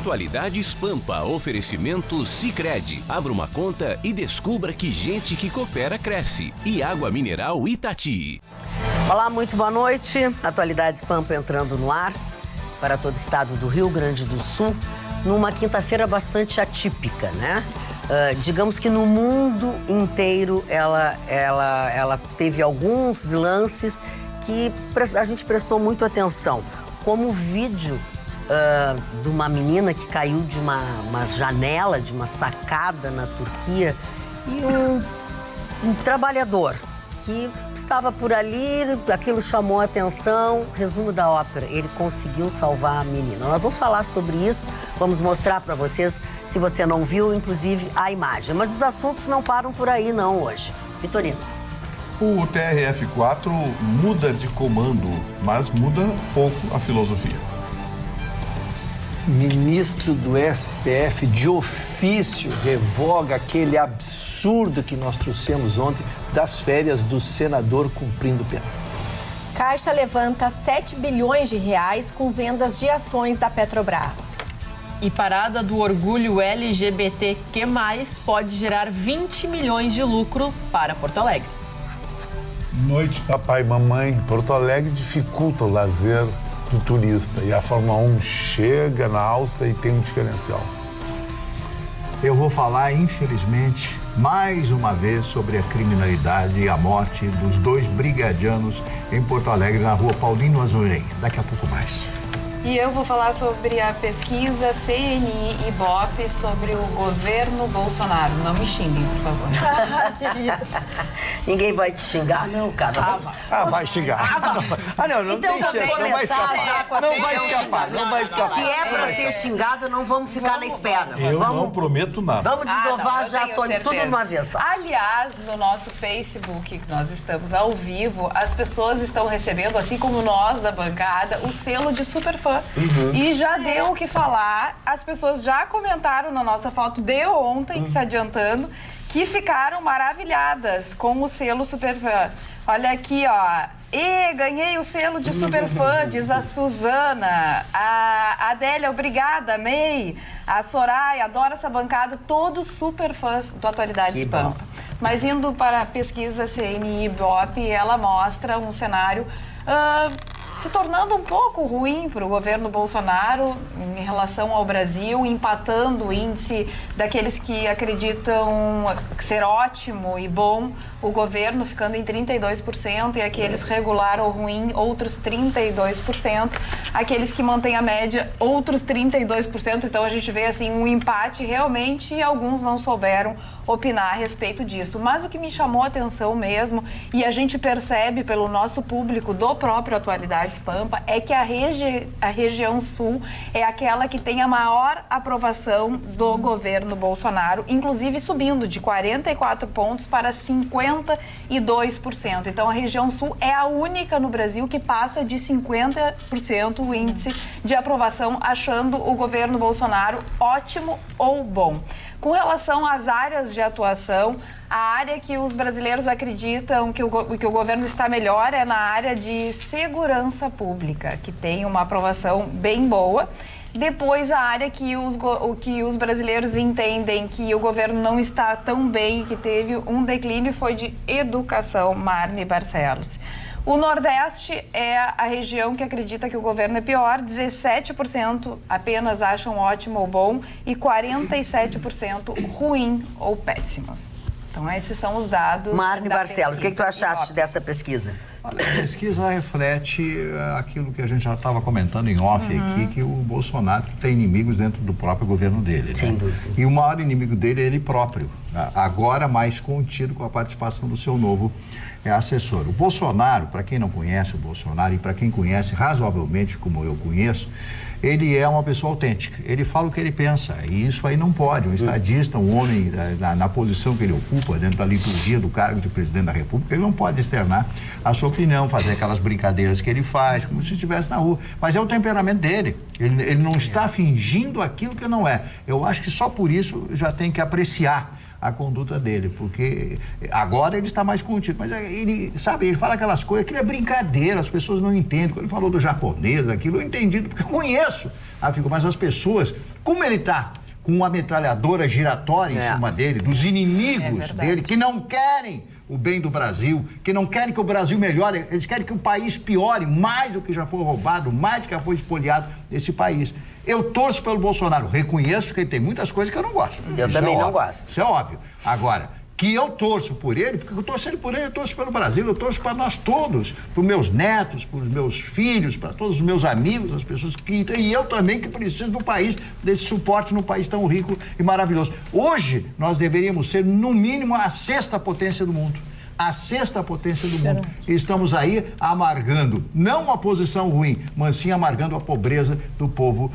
Atualidades Pampa, oferecimento Sicredi. Abra uma conta e descubra que gente que coopera cresce. E Água Mineral Itati. Olá, muito boa noite. Atualidades Pampa entrando no ar para todo o estado do Rio Grande do Sul, numa quinta-feira bastante atípica, né? Digamos que no mundo inteiro ela teve alguns lances que a gente prestou muito atenção, como o vídeo de uma menina que caiu de uma janela, de uma sacada na Turquia, e um trabalhador que estava por ali, aquilo chamou a atenção. Resumo da ópera, ele conseguiu salvar a menina. Nós vamos falar sobre isso, vamos mostrar para vocês, se você não viu, inclusive, a imagem. Mas os assuntos não param por aí não hoje. Vitorino. O TRF4 muda de comando, mas muda pouco a filosofia. Ministro do STF de ofício revoga aquele absurdo que nós trouxemos ontem das férias do senador cumprindo pena. Caixa levanta 7 bilhões de reais com vendas de ações da Petrobras. E parada do orgulho LGBTQ+, pode gerar 20 milhões de lucro para Porto Alegre. Noite, papai e mamãe. Porto Alegre dificulta o lazer do turista e a Fórmula 1 chega na Áustria e tem um diferencial. Eu vou falar, infelizmente, mais uma vez sobre a criminalidade e a morte dos 2 brigadianos em Porto Alegre, na rua Paulino Azuren. Daqui a pouco mais. E eu vou falar sobre a pesquisa CNI-Ibope sobre o governo Bolsonaro. Não me xinguem, por favor. Ninguém vai te xingar, não, cara. Vai xingar. Não então, tem chance, não vai escapar. Não vai escapar. Se é pra ser xingada, não vamos ficar na espera. Eu não prometo nada. Vamos desovar já, Tony, tudo de uma vez. Aliás, no nosso Facebook, que nós estamos ao vivo, as pessoas estão recebendo, assim como nós da bancada, o selo de superfã. E já deu o que falar. As pessoas já comentaram na nossa foto de ontem, se adiantando, que ficaram maravilhadas com o selo superfã. Olha aqui, ó. E ganhei o selo de superfã, diz a Suzana. A Adélia, obrigada, amei. A Soraya, adora essa bancada. Todos superfãs do Atualidades Pampa. Mas indo para a pesquisa CNI-Ibope, ela mostra um cenário se tornando um pouco ruim para o governo Bolsonaro em relação ao Brasil, empatando o índice daqueles que acreditam ser ótimo e bom o governo, ficando em 32%, e aqueles regular ou ruim, outros 32%, aqueles que mantêm a média, outros 32%. Então a gente vê assim um empate realmente, e alguns não souberam opinar a respeito disso. Mas o que me chamou a atenção mesmo, e a gente percebe pelo nosso público do próprio Atualidades Pampa, é que a região sul é aquela que tem a maior aprovação do governo Bolsonaro, inclusive subindo de 44 pontos para 52%. Então a região sul é a única no Brasil que passa de 50% o índice de aprovação, achando o governo Bolsonaro ótimo ou bom. Com relação às áreas de atuação, a área que os brasileiros acreditam que o governo está melhor é na área de segurança pública, que tem uma aprovação bem boa. Depois, a área que os brasileiros entendem que o governo não está tão bem e que teve um declínio foi de educação, Marne Barcelos. O Nordeste é a região que acredita que o governo é pior, 17% apenas acham ótimo ou bom e 47% ruim ou péssimo. Então, esses são os dados. Marne Barcelos, o que tu achaste dessa pesquisa? Olha, a pesquisa reflete aquilo que a gente já estava comentando em off aqui, que o Bolsonaro tem inimigos dentro do próprio governo dele. Sem né? dúvida. E o maior inimigo dele é ele próprio, agora mais contido com a participação do seu novo assessor. O Bolsonaro, para quem não conhece o Bolsonaro e para quem conhece razoavelmente como eu conheço, ele é uma pessoa autêntica, ele fala o que ele pensa, e isso aí não pode. Um estadista, um homem na posição que ele ocupa, dentro da liturgia do cargo de presidente da República, ele não pode externar a sua opinião, fazer aquelas brincadeiras que ele faz, como se estivesse na rua. Mas é o temperamento dele, ele não está fingindo aquilo que não é. Eu acho que só por isso já tem que apreciar a conduta dele, porque agora ele está mais contido, mas ele, sabe, ele fala aquelas coisas, aquilo é brincadeira, as pessoas não entendem. Quando ele falou do japonês, aquilo eu entendi, porque eu conheço a figura, mas as pessoas, como ele está com uma metralhadora giratória em cima dele, dos inimigos dele, que não querem o bem do Brasil, que não querem que o Brasil melhore, eles querem que o país piore mais do que já foi roubado, mais do que já foi espoliado desse país. Eu torço pelo Bolsonaro, reconheço que ele tem muitas coisas que eu não gosto. Eu também não gosto. Isso é óbvio. Agora, que eu torço por ele, porque eu torço por ele, eu torço pelo Brasil, eu torço para nós todos, para os meus netos, para os meus filhos, para todos os meus amigos, as pessoas que... E eu também que preciso do país, desse suporte num país tão rico e maravilhoso. Hoje, nós deveríamos ser, no mínimo, a 6ª potência do mundo. A 6ª potência do mundo. E estamos aí amargando, não uma posição ruim, mas sim amargando a pobreza do povo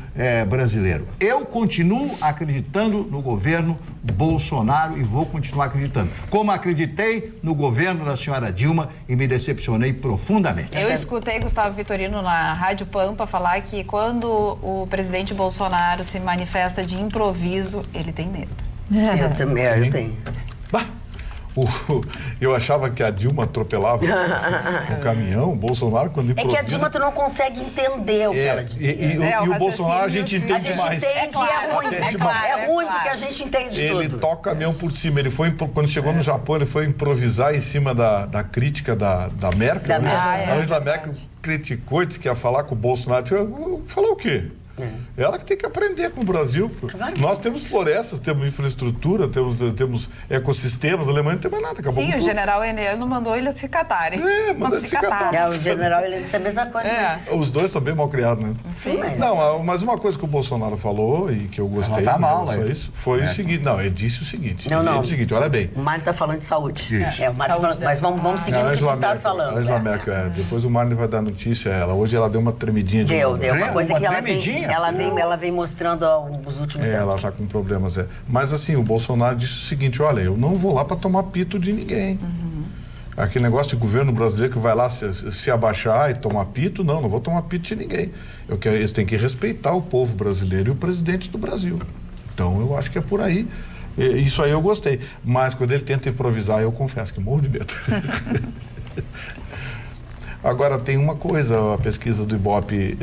brasileiro. Eu continuo acreditando no governo Bolsonaro e vou continuar acreditando. Como acreditei no governo da senhora Dilma e me decepcionei profundamente. Eu escutei Gustavo Vitorino na Rádio Pampa falar que quando o presidente Bolsonaro se manifesta de improviso, ele tem medo. Eu também, eu tenho. Eu achava que a Dilma atropelava o caminhão, o Bolsonaro, quando improvisa... É que a Dilma tu não consegue entender o que ela dizia. E o Bolsonaro a gente entende mais. A gente entende e é ruim. É ruim porque a gente entende tudo. Ele toca o caminhão por cima. Ele foi, quando chegou no Japão, ele foi improvisar em cima da crítica da Merkel. A Angela Merkel criticou, disse que ia falar com o Bolsonaro. Disse, falar o quê? Ela que tem que aprender com o Brasil. Claro. Nós temos florestas, temos infraestrutura, temos ecossistemas, a Alemanha não tem mais nada. Acabou o general Heleno mandou eles se catarem. Mandou se catar. O general Heleno disse a mesma coisa. Os dois são bem mal criados, né? Sim, mas uma coisa que o Bolsonaro falou e que eu gostei foi o seguinte. Não, ele disse o seguinte. Ele disse o seguinte, olha bem. O Mário está falando de saúde. O Mário tá falando, mas vamos seguir o que tu estás falando. Angela Merkel, depois o Mário vai dar notícia a ela. Hoje ela deu uma tremidinha de novo. Deu uma coisa que ela vem mostrando os últimos tempos. Ela está com problemas. Mas assim, o Bolsonaro disse o seguinte, olha, eu não vou lá para tomar pito de ninguém. Aquele negócio de governo brasileiro que vai lá se abaixar e tomar pito, não vou tomar pito de ninguém. Eles têm que respeitar o povo brasileiro e o presidente do Brasil. Então, eu acho que é por aí. Isso aí eu gostei. Mas quando ele tenta improvisar, eu confesso que morro de medo. Agora, tem uma coisa, a pesquisa do Ibope,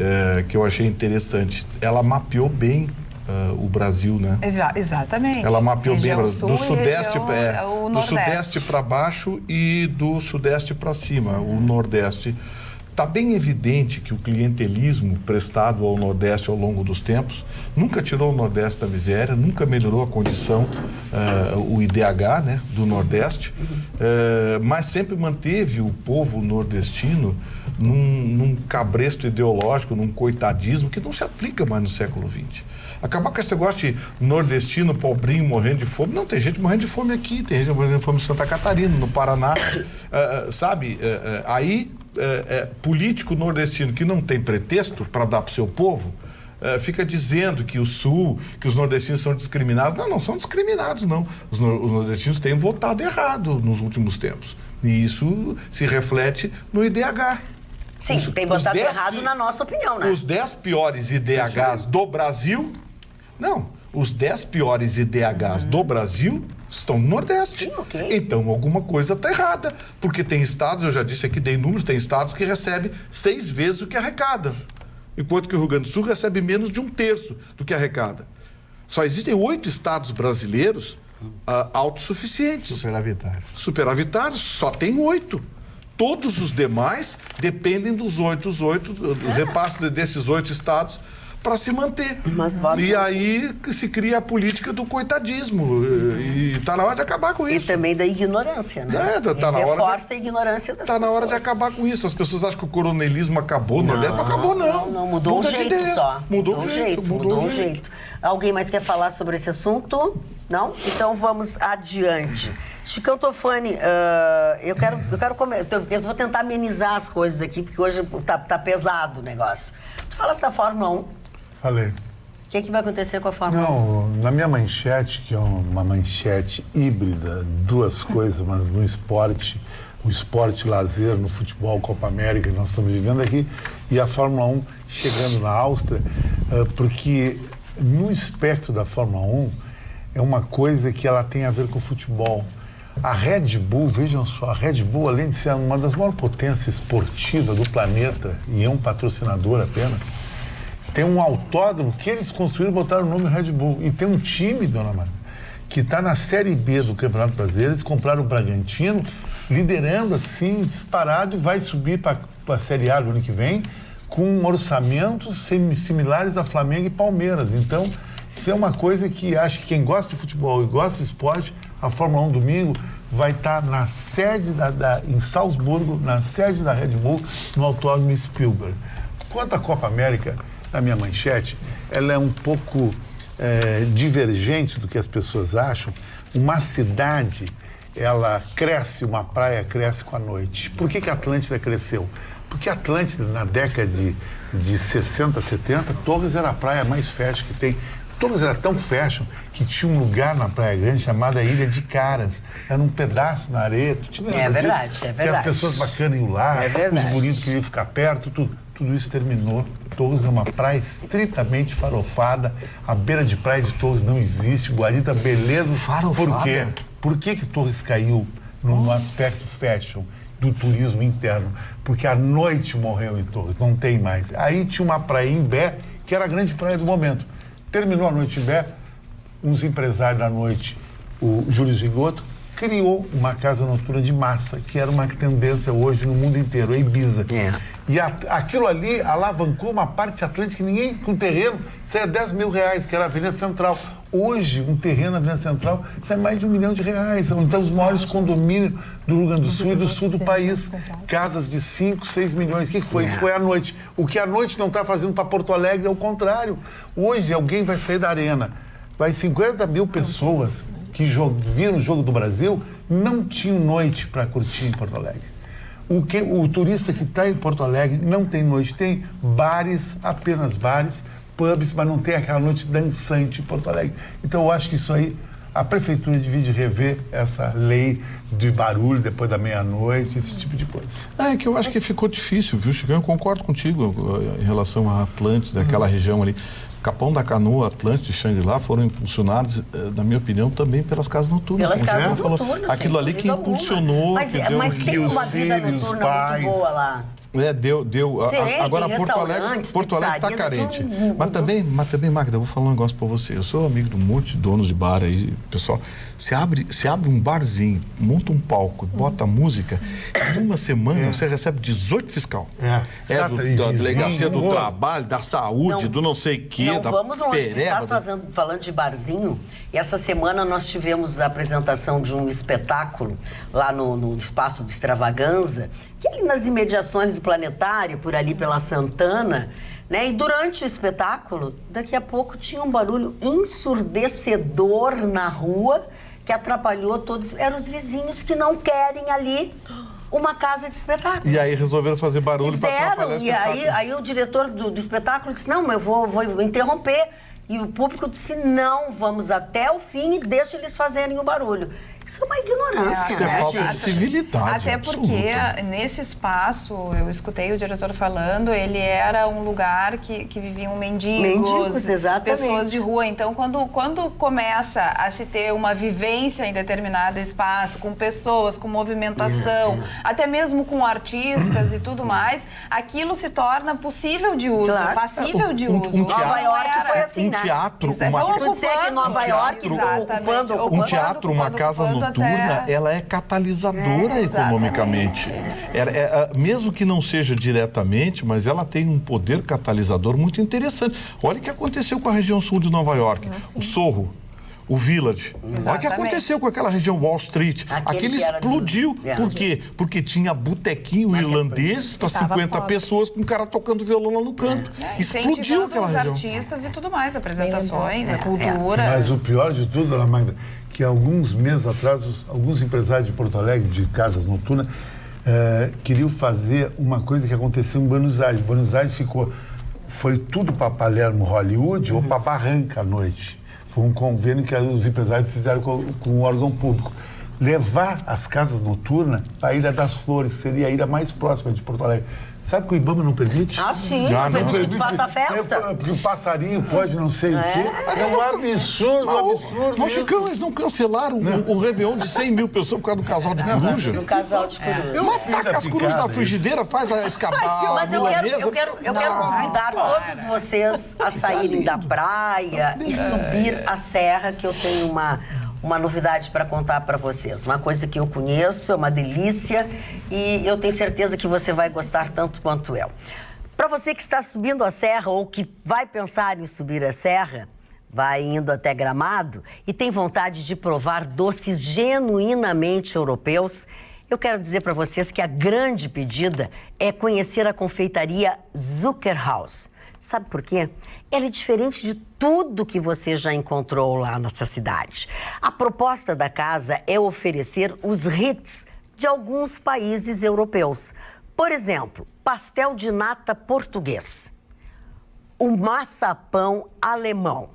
que eu achei interessante. Ela mapeou bem o Brasil, né? Exatamente. Ela mapeou bem o Brasil. Do Sudeste para baixo e do Sudeste para cima, o Nordeste. Está bem evidente que o clientelismo prestado ao Nordeste ao longo dos tempos nunca tirou o Nordeste da miséria, nunca melhorou a condição, o IDH, né, do Nordeste, mas sempre manteve o povo nordestino num cabresto ideológico, num coitadismo que não se aplica mais no século XX. Acabar com esse negócio de nordestino, pobrinho, morrendo de fome. Não, tem gente morrendo de fome aqui, tem gente morrendo de fome em Santa Catarina, no Paraná, sabe? Político nordestino que não tem pretexto para dar para o seu povo, fica dizendo que o Sul, que os nordestinos são discriminados. Não são discriminados, não. Os nordestinos têm votado errado nos últimos tempos. E isso se reflete no IDH. Sim, tem votado errado na nossa opinião, né? Os 10 piores IDHs do Brasil... Não, os 10 piores IDHs do Brasil estão no Nordeste. Sim, okay. Então, alguma coisa está errada. Porque tem estados, eu já disse aqui, dei números, tem estados que recebem 6 vezes o que arrecada. Enquanto que o Rio Grande do Sul recebe menos de 1/3 do que arrecada. Só existem 8 estados brasileiros autossuficientes. Superavitários, só tem 8. Todos os demais dependem dos 8 repasses desses 8 estados para se manter. E aí que se cria a política do coitadismo. E está na hora de acabar com isso. E também da ignorância, né? Reforça a ignorância das pessoas. Está na hora de acabar com isso. As pessoas acham que o coronelismo acabou no Nordeste. Não acabou, não. Não, mudou o jeito só. Mudou o jeito. Alguém mais quer falar sobre esse assunto? Não? Então vamos adiante. Chicão Tofani, eu vou tentar amenizar as coisas aqui, porque hoje tá pesado o negócio. Tu falaste da Fórmula 1. Falei. O que vai acontecer com a Fórmula 1? Não, na minha manchete, que é uma manchete híbrida, 2 coisas, mas no esporte, o esporte lazer, no futebol, Copa América, que nós estamos vivendo aqui, e a Fórmula 1 chegando na Áustria, porque no espectro da Fórmula 1, é uma coisa que ela tem a ver com o futebol. A Red Bull, vejam só, a Red Bull, além de ser uma das maiores potências esportivas do planeta, e é um patrocinador apenas, tem um autódromo que eles construíram e botaram o nome Red Bull. E tem um time, dona Marta, que está na Série B do Campeonato Brasileiro. Eles compraram o Bragantino, liderando assim, disparado, e vai subir para a Série A do ano que vem, com orçamentos similares a Flamengo e Palmeiras. Então, isso é uma coisa que acho que quem gosta de futebol e gosta de esporte, a Fórmula 1 domingo vai estar na sede em Salzburgo, na sede da Red Bull, no Autódromo Spielberg. Quanto à Copa América, na minha manchete, ela é um pouco divergente do que as pessoas acham. Uma cidade, ela cresce, uma praia cresce com a noite. Por que a Atlântida cresceu? Porque a Atlântida, na década de 60, 70, Torres era a praia mais fashion que tem. Torres era tão fashion que tinha um lugar na Praia Grande chamada Ilha de Caras. Era um pedaço na areia. É verdade, é verdade. Que as pessoas bacanas iam lá, os bonitos queriam ficar perto, tudo isso terminou. Torres é uma praia estritamente farofada. A beira de praia de Torres não existe. Guarita, beleza. Farofada? Por quê? Por que Torres caiu no aspecto fashion do turismo interno? Porque a noite morreu em Torres, não tem mais. Aí tinha uma praia em Bé, que era a grande praia do momento. Terminou a noite em Bé, uns empresários da noite, o Júlio Zigoto, criou uma casa noturna de massa, que era uma tendência hoje no mundo inteiro, a Ibiza. E aquilo ali alavancou uma parte atlântica que ninguém, com terreno, saia R$10 mil, que era a Avenida Central. Hoje, um terreno na Avenida Central sai mais de R$1 milhão. Então, os maiores condomínios do Rio Grande do Sul e do sul do país. Casas de 5, 6 milhões. O que foi? Isso foi à noite. O que a noite não está fazendo para Porto Alegre é o contrário. Hoje, alguém vai sair da arena. Vai 50 mil pessoas que viram o Jogo do Brasil, não tinham noite para curtir em Porto Alegre. O turista que está em Porto Alegre não tem noite. Tem bares, apenas bares, pubs, mas não tem aquela noite dançante em Porto Alegre. Então, eu acho que isso aí, a prefeitura devia rever essa lei de barulho depois da meia-noite, esse tipo de coisa. É que eu acho que ficou difícil, viu, Chicão? Eu concordo contigo em relação à Atlântida, aquela região ali. Capão da Canoa, Atlântida e Xangri-Lá foram impulsionados, na minha opinião, também pelas casas noturnas. Pelas casas noturnas, aquilo ali que impulsionou. Mas tem uma vida noturna muito boa lá. Agora Porto Alegre está carente. Mas também, Magda, eu vou falar um negócio para você. Eu sou amigo de um monte de donos de bar aí, pessoal. Você abre um barzinho, monta um palco, bota música, em uma semana você recebe 18 fiscal. Da delegacia do trabalho, da saúde, do não sei o quê, da vamos longe. Tu estás falando de barzinho, e essa semana nós tivemos a apresentação de um espetáculo lá no Espaço do Extravaganza, que é ali nas imediações do Planetário, por ali pela Santana, né? E durante o espetáculo, daqui a pouco tinha um barulho ensurdecedor na rua, que atrapalhou todos. Eram os vizinhos que não querem ali uma casa de espetáculos. E aí resolveram fazer barulho para atrapalhar o espetáculo. E aí o diretor do espetáculo disse, não, eu vou interromper. E o público disse, não, vamos até o fim e deixa eles fazerem o barulho. Isso é uma ignorância, Isso é falta de civilidade. Até porque nesse espaço, eu escutei o diretor falando, ele era um lugar que viviam mendigos, exatamente, pessoas de rua. Então, quando começa a se ter uma vivência em determinado espaço, com pessoas, com movimentação, até mesmo com artistas e tudo mais, aquilo se torna possível de uso, passível de uso. Nova York foi assim, né? Teatro, um teatro, uma casa noturna, ela é catalisadora economicamente. Mesmo que não seja diretamente, mas ela tem um poder catalisador muito interessante. Olha o que aconteceu com a região sul de Nova York, o Sorro, o Village. Olha o que aconteceu com aquela região Wall Street. Aquele explodiu. Por quê? Porque tinha botequinho irlandês para 50 pessoas com um cara tocando violão lá no canto. Explodiu aquela região. Os artistas e tudo mais, apresentações, a cultura. Mas o pior de tudo, dona Magda, que alguns meses atrás, alguns empresários de Porto Alegre, de casas noturnas, queriam fazer uma coisa que aconteceu em Buenos Aires. Buenos Aires foi tudo para Palermo, Hollywood, ou para Barranca à noite. Foi um convênio que os empresários fizeram com o órgão público. levar as casas noturnas para a Ilha das Flores, que seria a ilha mais próxima de Porto Alegre. Sabe que o IBAMA não permite? Ah, sim, não permite que tu faça a festa. Porque o passarinho pode não sei o quê. Mas é um absurdo. Mas, Chicão, eles não cancelaram o Réveillon de 100 mil pessoas por causa do casal de coruja? Do casal de coruja. Mas taca as corujas na frigideira, faz a escapar, Mas eu quero convidar todos vocês a saírem da praia e subir a serra, que eu tenho uma novidade para contar para vocês. Uma coisa que eu conheço, é uma delícia e eu tenho certeza que você vai gostar tanto quanto eu. Para você que está subindo a serra ou que vai pensar em subir a serra, vai indo até Gramado e tem vontade de provar doces genuinamente europeus, eu quero dizer para vocês que a grande pedida é conhecer a confeitaria Zuckerhaus. Sabe por quê? Ela é diferente de tudo que você já encontrou lá nessa cidade. A proposta da casa é oferecer os hits de alguns países europeus. Por exemplo, pastel de nata português, o maçapão alemão,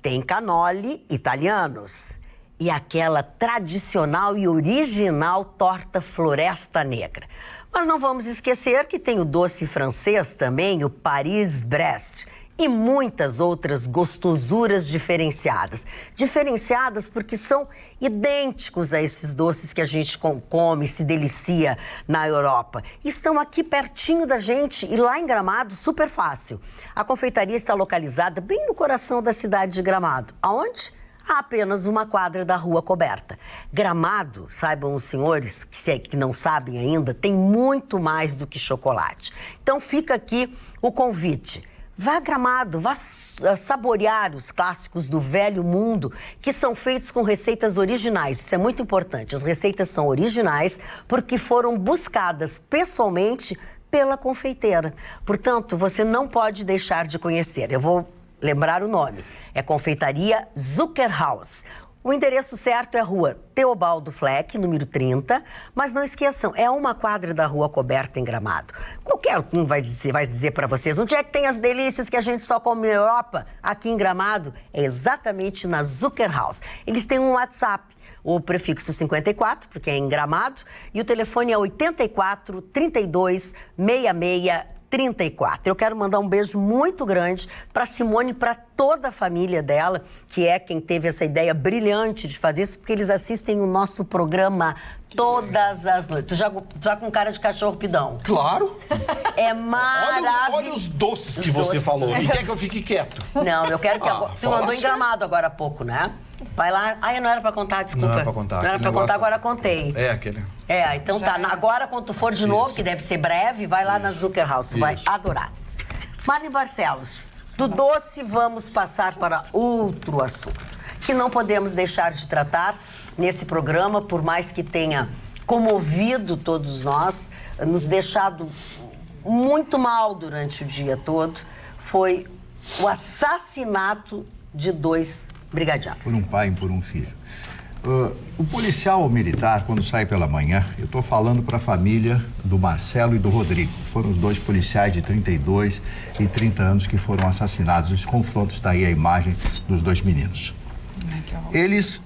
tem cannoli italianos e aquela tradicional e original torta Floresta Negra. Mas não vamos esquecer que tem o doce francês também, o Paris-Brest, e muitas outras gostosuras diferenciadas. Diferenciadas porque são idênticos a esses doces que a gente come, se delicia na Europa. Estão aqui pertinho da gente e lá em Gramado, super fácil. A confeitaria está localizada bem no coração da cidade de Gramado. Aonde? Há apenas uma quadra da Rua Coberta. Gramado, saibam os senhores que não sabem ainda, tem muito mais do que chocolate. Então fica aqui o convite. Vá a Gramado, vá saborear os clássicos do velho mundo que são feitos com receitas originais. Isso é muito importante. As receitas são originais porque foram buscadas pessoalmente pela confeiteira. Portanto, você não pode deixar de conhecer. Eu vou lembrar o nome. É Confeitaria Zuckerhaus. O endereço certo é a Rua Teobaldo Fleck, número 30. Mas não esqueçam, é uma quadra da Rua Coberta em Gramado. Qualquer um vai dizer para vocês, onde é que tem as delícias que a gente só come na Europa? Aqui em Gramado, é exatamente na Zuckerhaus. Eles têm um WhatsApp, o prefixo 54, porque é em Gramado, e o telefone é 84 32 66 34. Eu quero mandar um beijo muito grande para Simone e para toda a família dela, que é quem teve essa ideia brilhante de fazer isso, porque eles assistem o nosso programa todas as noites. Tu já com cara de cachorro pidão. Claro. É maravilhoso. Olha os doces que você falou. E quer que eu fique quieto? Não, eu quero que... Tu andou em Gramado agora há pouco, né? Vai lá. Ai, não era pra contar, desculpa. Não era pra contar. Não era pra contar, agora contei. É aquele. Então tá. Agora, quando tu for de novo, que deve ser breve, vai lá na Zuckerhaus. Tu vai adorar. Marlene Barcelos, do doce vamos passar para outro assunto, que não podemos deixar de tratar nesse programa, por mais que tenha comovido todos nós, nos deixado muito mal durante o dia todo, foi o assassinato de 2 brigadianos. Por um pai e por um filho. O policial militar, quando sai pela manhã, eu estou falando para a família do Marcelo e do Rodrigo. Foram os 2 policiais de 32 e 30 anos que foram assassinados. Os confrontos, está aí a imagem dos 2 meninos. Eles...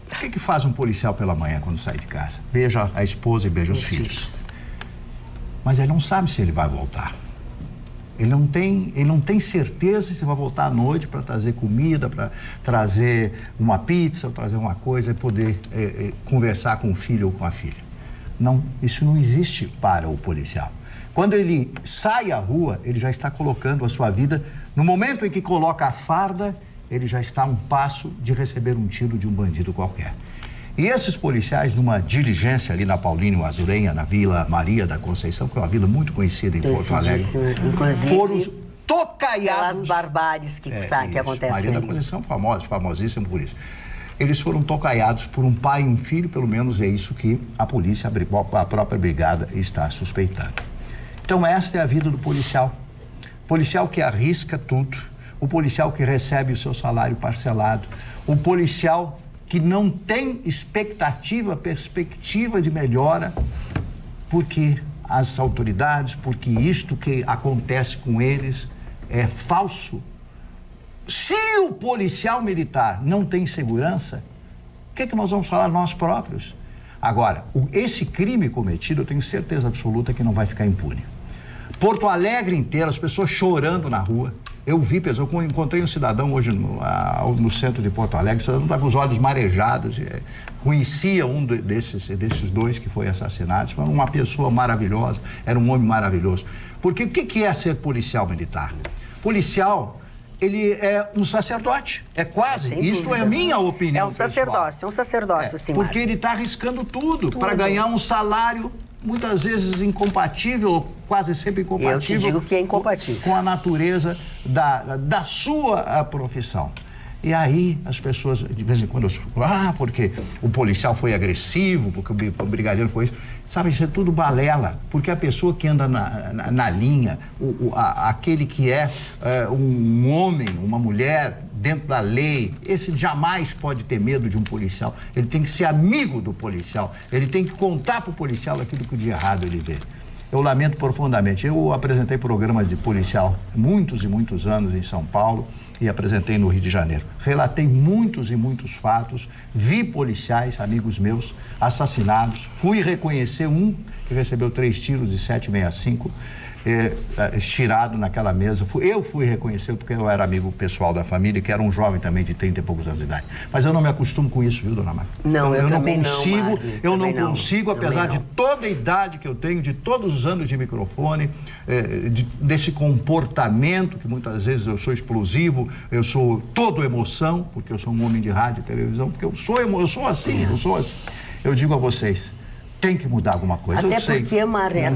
O que faz um policial pela manhã quando sai de casa? Beija a esposa e beija os filhos. Mas ele não sabe se ele vai voltar. Ele não tem certeza se vai voltar à noite para trazer comida, para trazer uma pizza, ou trazer uma coisa e poder conversar com o filho ou com a filha. Não, isso não existe para o policial. Quando ele sai à rua, ele já está colocando a sua vida... No momento em que coloca a farda, ele já está a um passo de receber um tiro de um bandido qualquer. E esses policiais, numa diligência ali na Paulino Azurenha, na Vila Maria da Conceição, que é uma vila muito conhecida em Porto Alegre, inclusive, foram tocaiados... Pelas barbáries que acontecem Maria ali. da Conceição, famosíssima por isso. Eles foram tocaiados por um pai e um filho, pelo menos é isso que a polícia, a própria brigada, está suspeitando. Então esta é a vida do policial. Policial que arrisca tudo, o policial que recebe o seu salário parcelado, o policial que não tem perspectiva de melhora, porque as autoridades, porque isto que acontece com eles é falso. Se o policial militar não tem segurança, que nós vamos falar nós próprios? Agora, esse crime cometido, eu tenho certeza absoluta que não vai ficar impune. Porto Alegre inteira, as pessoas chorando na rua. Eu encontrei um cidadão hoje no centro de Porto Alegre, o cidadão está com os olhos marejados, conhecia um desses dois que foi assassinado, foi uma pessoa maravilhosa, era um homem maravilhoso. Porque o que é ser policial militar? Policial, ele é um sacerdote, é quase, isso é a minha opinião. É um sacerdócio, sim. Porque ele está arriscando tudo para ganhar um salário muitas vezes incompatível, quase sempre incompatível. Eu te digo que é incompatível. Com a natureza da sua profissão. E aí as pessoas, de vez em quando, porque o policial foi agressivo, porque o brigadeiro foi isso. Sabe, isso é tudo balela, porque a pessoa que anda na linha, aquele que é um homem, uma mulher dentro da lei, esse jamais pode ter medo de um policial. Ele tem que ser amigo do policial, ele tem que contar para o policial aquilo que de errado ele vê. Eu lamento profundamente. Eu apresentei programas de policial muitos e muitos anos em São Paulo e apresentei no Rio de Janeiro. Relatei muitos e muitos fatos, vi policiais, amigos meus, assassinados. Fui reconhecer um que recebeu 3 tiros de 7,65, estirado naquela mesa. Eu fui reconhecer porque eu era amigo pessoal da família, que era um jovem também de 30 e poucos anos de idade. Mas eu não me acostumo com isso, viu, dona Marta? Não, eu também não consigo. Eu não consigo, apesar de toda a idade que eu tenho, de todos os anos de microfone, desse comportamento que muitas vezes eu sou explosivo, eu sou todo emoção, porque eu sou um homem de rádio e televisão, porque eu sou assim. Eu digo a vocês, tem que mudar alguma coisa.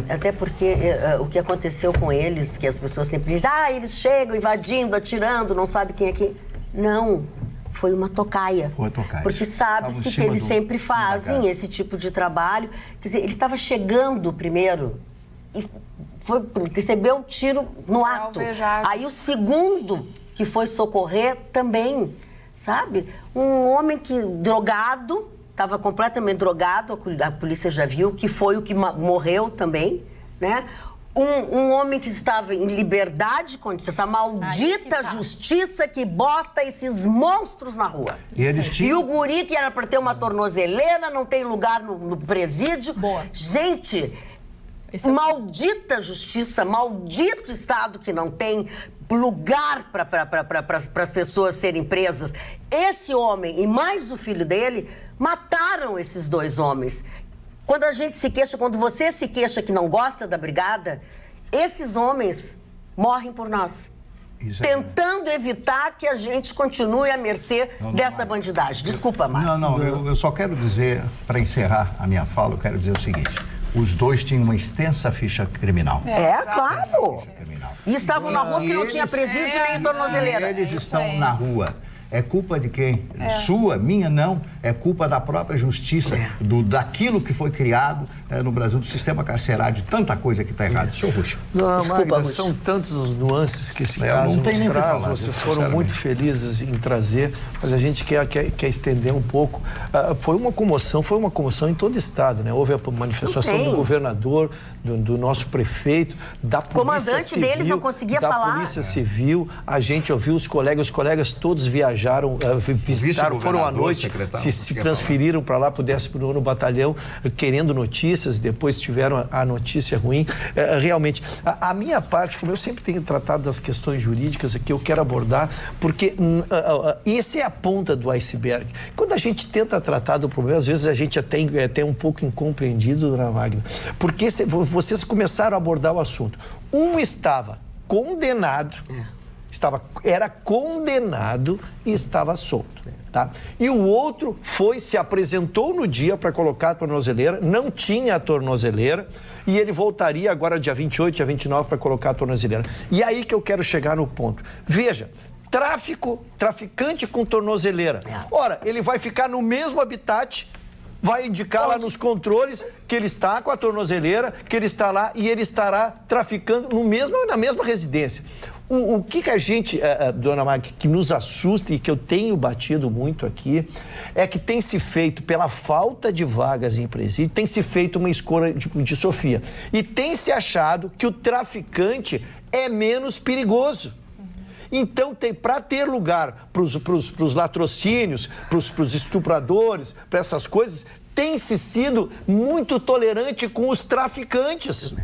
Até porque o que aconteceu com eles, que as pessoas sempre dizem, eles chegam invadindo, atirando, não sabe quem é quem. Não, foi uma tocaia. Foi tocaia. Porque sabe-se que eles sempre fazem esse tipo de trabalho. Quer dizer, ele estava chegando primeiro e recebeu um tiro no ato. Aí o segundo que foi socorrer também, sabe? Um homem drogado, estava completamente drogado, a polícia já viu, que foi o que morreu também, né? Um homem que estava em liberdade, com essa maldita justiça que bota esses monstros na rua. E o guri que era para ter uma tornozeleira, não tem lugar no presídio. Boa. Gente, maldita justiça, maldito Estado que não tem lugar para as pessoas serem presas. Esse homem e mais o filho dele mataram esses 2 homens. Quando a gente se queixa, quando você se queixa que não gosta da brigada, esses homens morrem por nós. Tentando evitar que a gente continue à mercê dessa bandidagem. Desculpa, Mário. Eu só quero dizer, para encerrar a minha fala, eu quero dizer o seguinte. Os 2 tinham uma extensa ficha criminal. Claro. E estavam na rua porque não tinha presídio nem tornozeleira. Eles estão na rua. É culpa de quem? Sua, minha, não. É culpa da própria justiça, daquilo que foi criado no Brasil, do sistema carcerário, de tanta coisa que está errada. Senhor Ruxa. Não, Magda, são tantas as nuances que esse caso nos traz. Vocês foram muito felizes em trazer, mas a gente quer estender um pouco. Foi uma comoção em todo o estado, né? Houve a manifestação do governador, do nosso prefeito, da polícia comandante civil, deles não conseguia falar. Da polícia civil, a gente ouviu os colegas todos viajaram, visitaram, foram à noite, se transferiram para lá, para o 19º Batalhão, querendo notícias, depois tiveram a notícia ruim. Realmente, a minha parte, como eu sempre tenho tratado das questões jurídicas aqui, eu quero abordar, porque esse é a ponta do iceberg. Quando a gente tenta tratar do problema, às vezes a gente é até um pouco incompreendido, dona Magda, porque vocês começaram a abordar o assunto. Um estava condenado, era condenado e estava solto. Tá? E o outro se apresentou no dia para colocar a tornozeleira, não tinha a tornozeleira, e ele voltaria agora dia 28, dia 29 para colocar a tornozeleira. E aí que eu quero chegar no ponto. Veja, traficante com tornozeleira. Ora, ele vai ficar no mesmo habitat, vai indicar lá nos controles que ele está com a tornozeleira, que ele está lá e ele estará traficando na mesma residência. O que a gente, dona Magda, que nos assusta e que eu tenho batido muito aqui, é que tem se feito, pela falta de vagas em presídio, tem se feito uma escolha de Sofia. E tem se achado que o traficante é menos perigoso. Então, para ter lugar para os latrocínios, para os estupradores, para essas coisas, tem-se sido muito tolerante com os traficantes.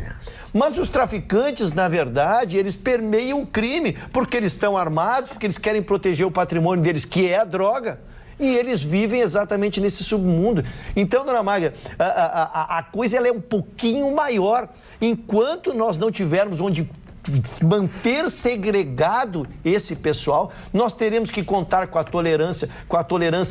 Mas os traficantes, na verdade, eles permeiam o crime, porque eles estão armados, porque eles querem proteger o patrimônio deles, que é a droga. E eles vivem exatamente nesse submundo. Então, dona Magda, a coisa ela é um pouquinho maior. Enquanto nós não tivermos onde manter segregado esse pessoal, nós teremos que contar com a tolerância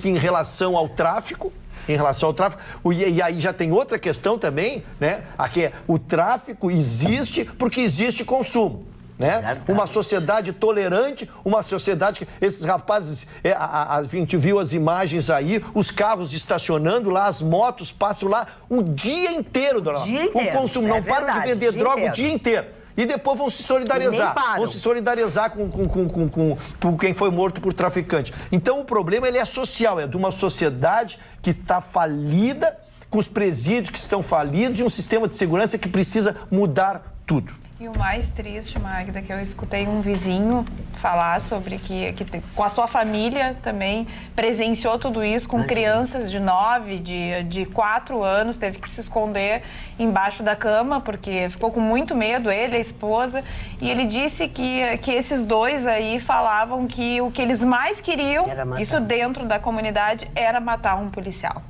em relação ao tráfico. E aí já tem outra questão também, né? Aqui é o tráfico existe porque existe consumo. Né? Uma sociedade tolerante, uma sociedade que esses rapazes, a gente viu as imagens aí, os carros estacionando lá, as motos passam lá o dia inteiro, dona Magda. O consumo não para de vender droga o dia inteiro. E depois vão se solidarizar. Vão se solidarizar com quem foi morto por traficante. Então o problema ele é social, é de uma sociedade que está falida, com os presídios que estão falidos e um sistema de segurança que precisa mudar tudo. E o mais triste, Magda, que eu escutei um vizinho falar sobre que com a sua família também presenciou tudo isso, com crianças de 9, de 4 anos, teve que se esconder embaixo da cama, porque ficou com muito medo, ele, a esposa, e ele disse que esses dois aí falavam que o que eles mais queriam, isso dentro da comunidade, era matar um policial.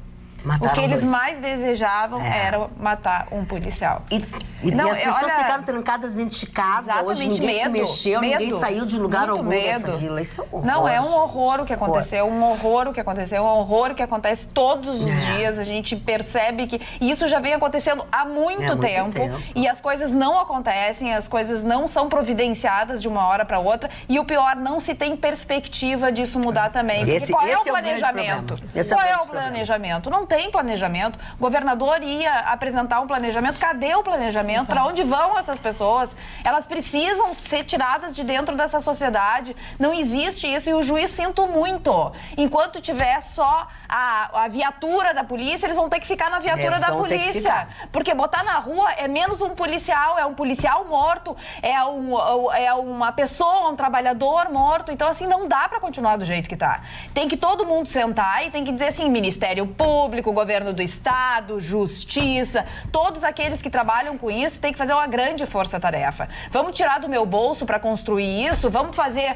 Mataram o que eles mais desejavam era matar um policial. E as pessoas ficaram trancadas dentro de casa. Exatamente. Hoje ninguém se mexeu, ninguém saiu de lugar algum dessa vila. Isso é um horror. Não, é um horror o que aconteceu, um horror o que aconteceu, um horror o que acontece todos os dias. A gente percebe que isso já vem acontecendo há muito tempo. E as coisas não acontecem, as coisas não são providenciadas de uma hora para outra. E o pior, não se tem perspectiva disso mudar também. Porque qual é o planejamento? Qual é o planejamento? Não tem planejamento. O governador ia apresentar um planejamento. Cadê o planejamento? Para onde vão essas pessoas? Elas precisam ser tiradas de dentro dessa sociedade. Não existe isso. E o juiz, sinto muito. Enquanto tiver só a viatura da polícia, eles vão ter que ficar na viatura da polícia. Porque botar na rua é menos um policial, é um policial morto, é uma pessoa, um trabalhador morto. Então, assim, não dá para continuar do jeito que tá. Tem que todo mundo sentar e tem que dizer assim, Ministério Público, Governo do Estado, Justiça, todos aqueles que trabalham com isso têm que fazer uma grande força-tarefa. Vamos tirar do meu bolso para construir isso, vamos fazer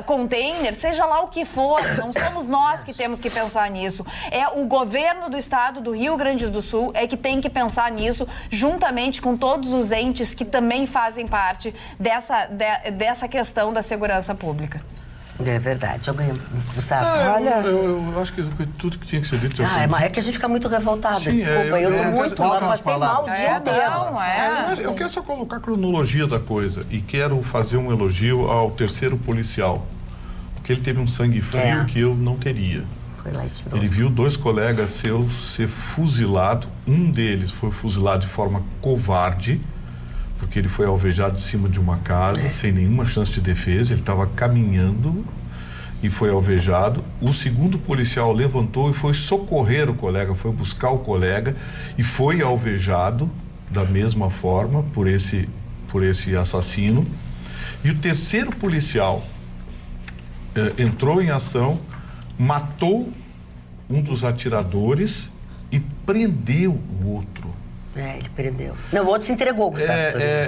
container, seja lá o que for, não somos nós que temos que pensar nisso. É o Governo do Estado do Rio Grande do Sul é que tem que pensar nisso, juntamente com todos os entes que também fazem parte dessa questão da segurança pública. É verdade. Gustavo? Eu acho que tudo que tinha que ser dito já foi. É que a gente fica muito revoltada. Sim, desculpa, eu tô muito mal, passei mal o dia inteiro. Eu quero só colocar a cronologia da coisa e quero fazer um elogio ao terceiro policial, porque ele teve um sangue frio que eu não teria. Foi lá e tirou. Ele viu 2 colegas seus ser fuzilados. Um deles foi fuzilado de forma covarde, porque ele foi alvejado de cima de uma casa sem nenhuma chance de defesa. Ele estava caminhando e foi alvejado. O segundo policial levantou e foi socorrer o colega, foi buscar o colega e foi alvejado da mesma forma por esse assassino. E o terceiro policial entrou em ação, matou um dos atiradores e prendeu o outro. Ele prendeu. Não, o outro se entregou, Gustavo.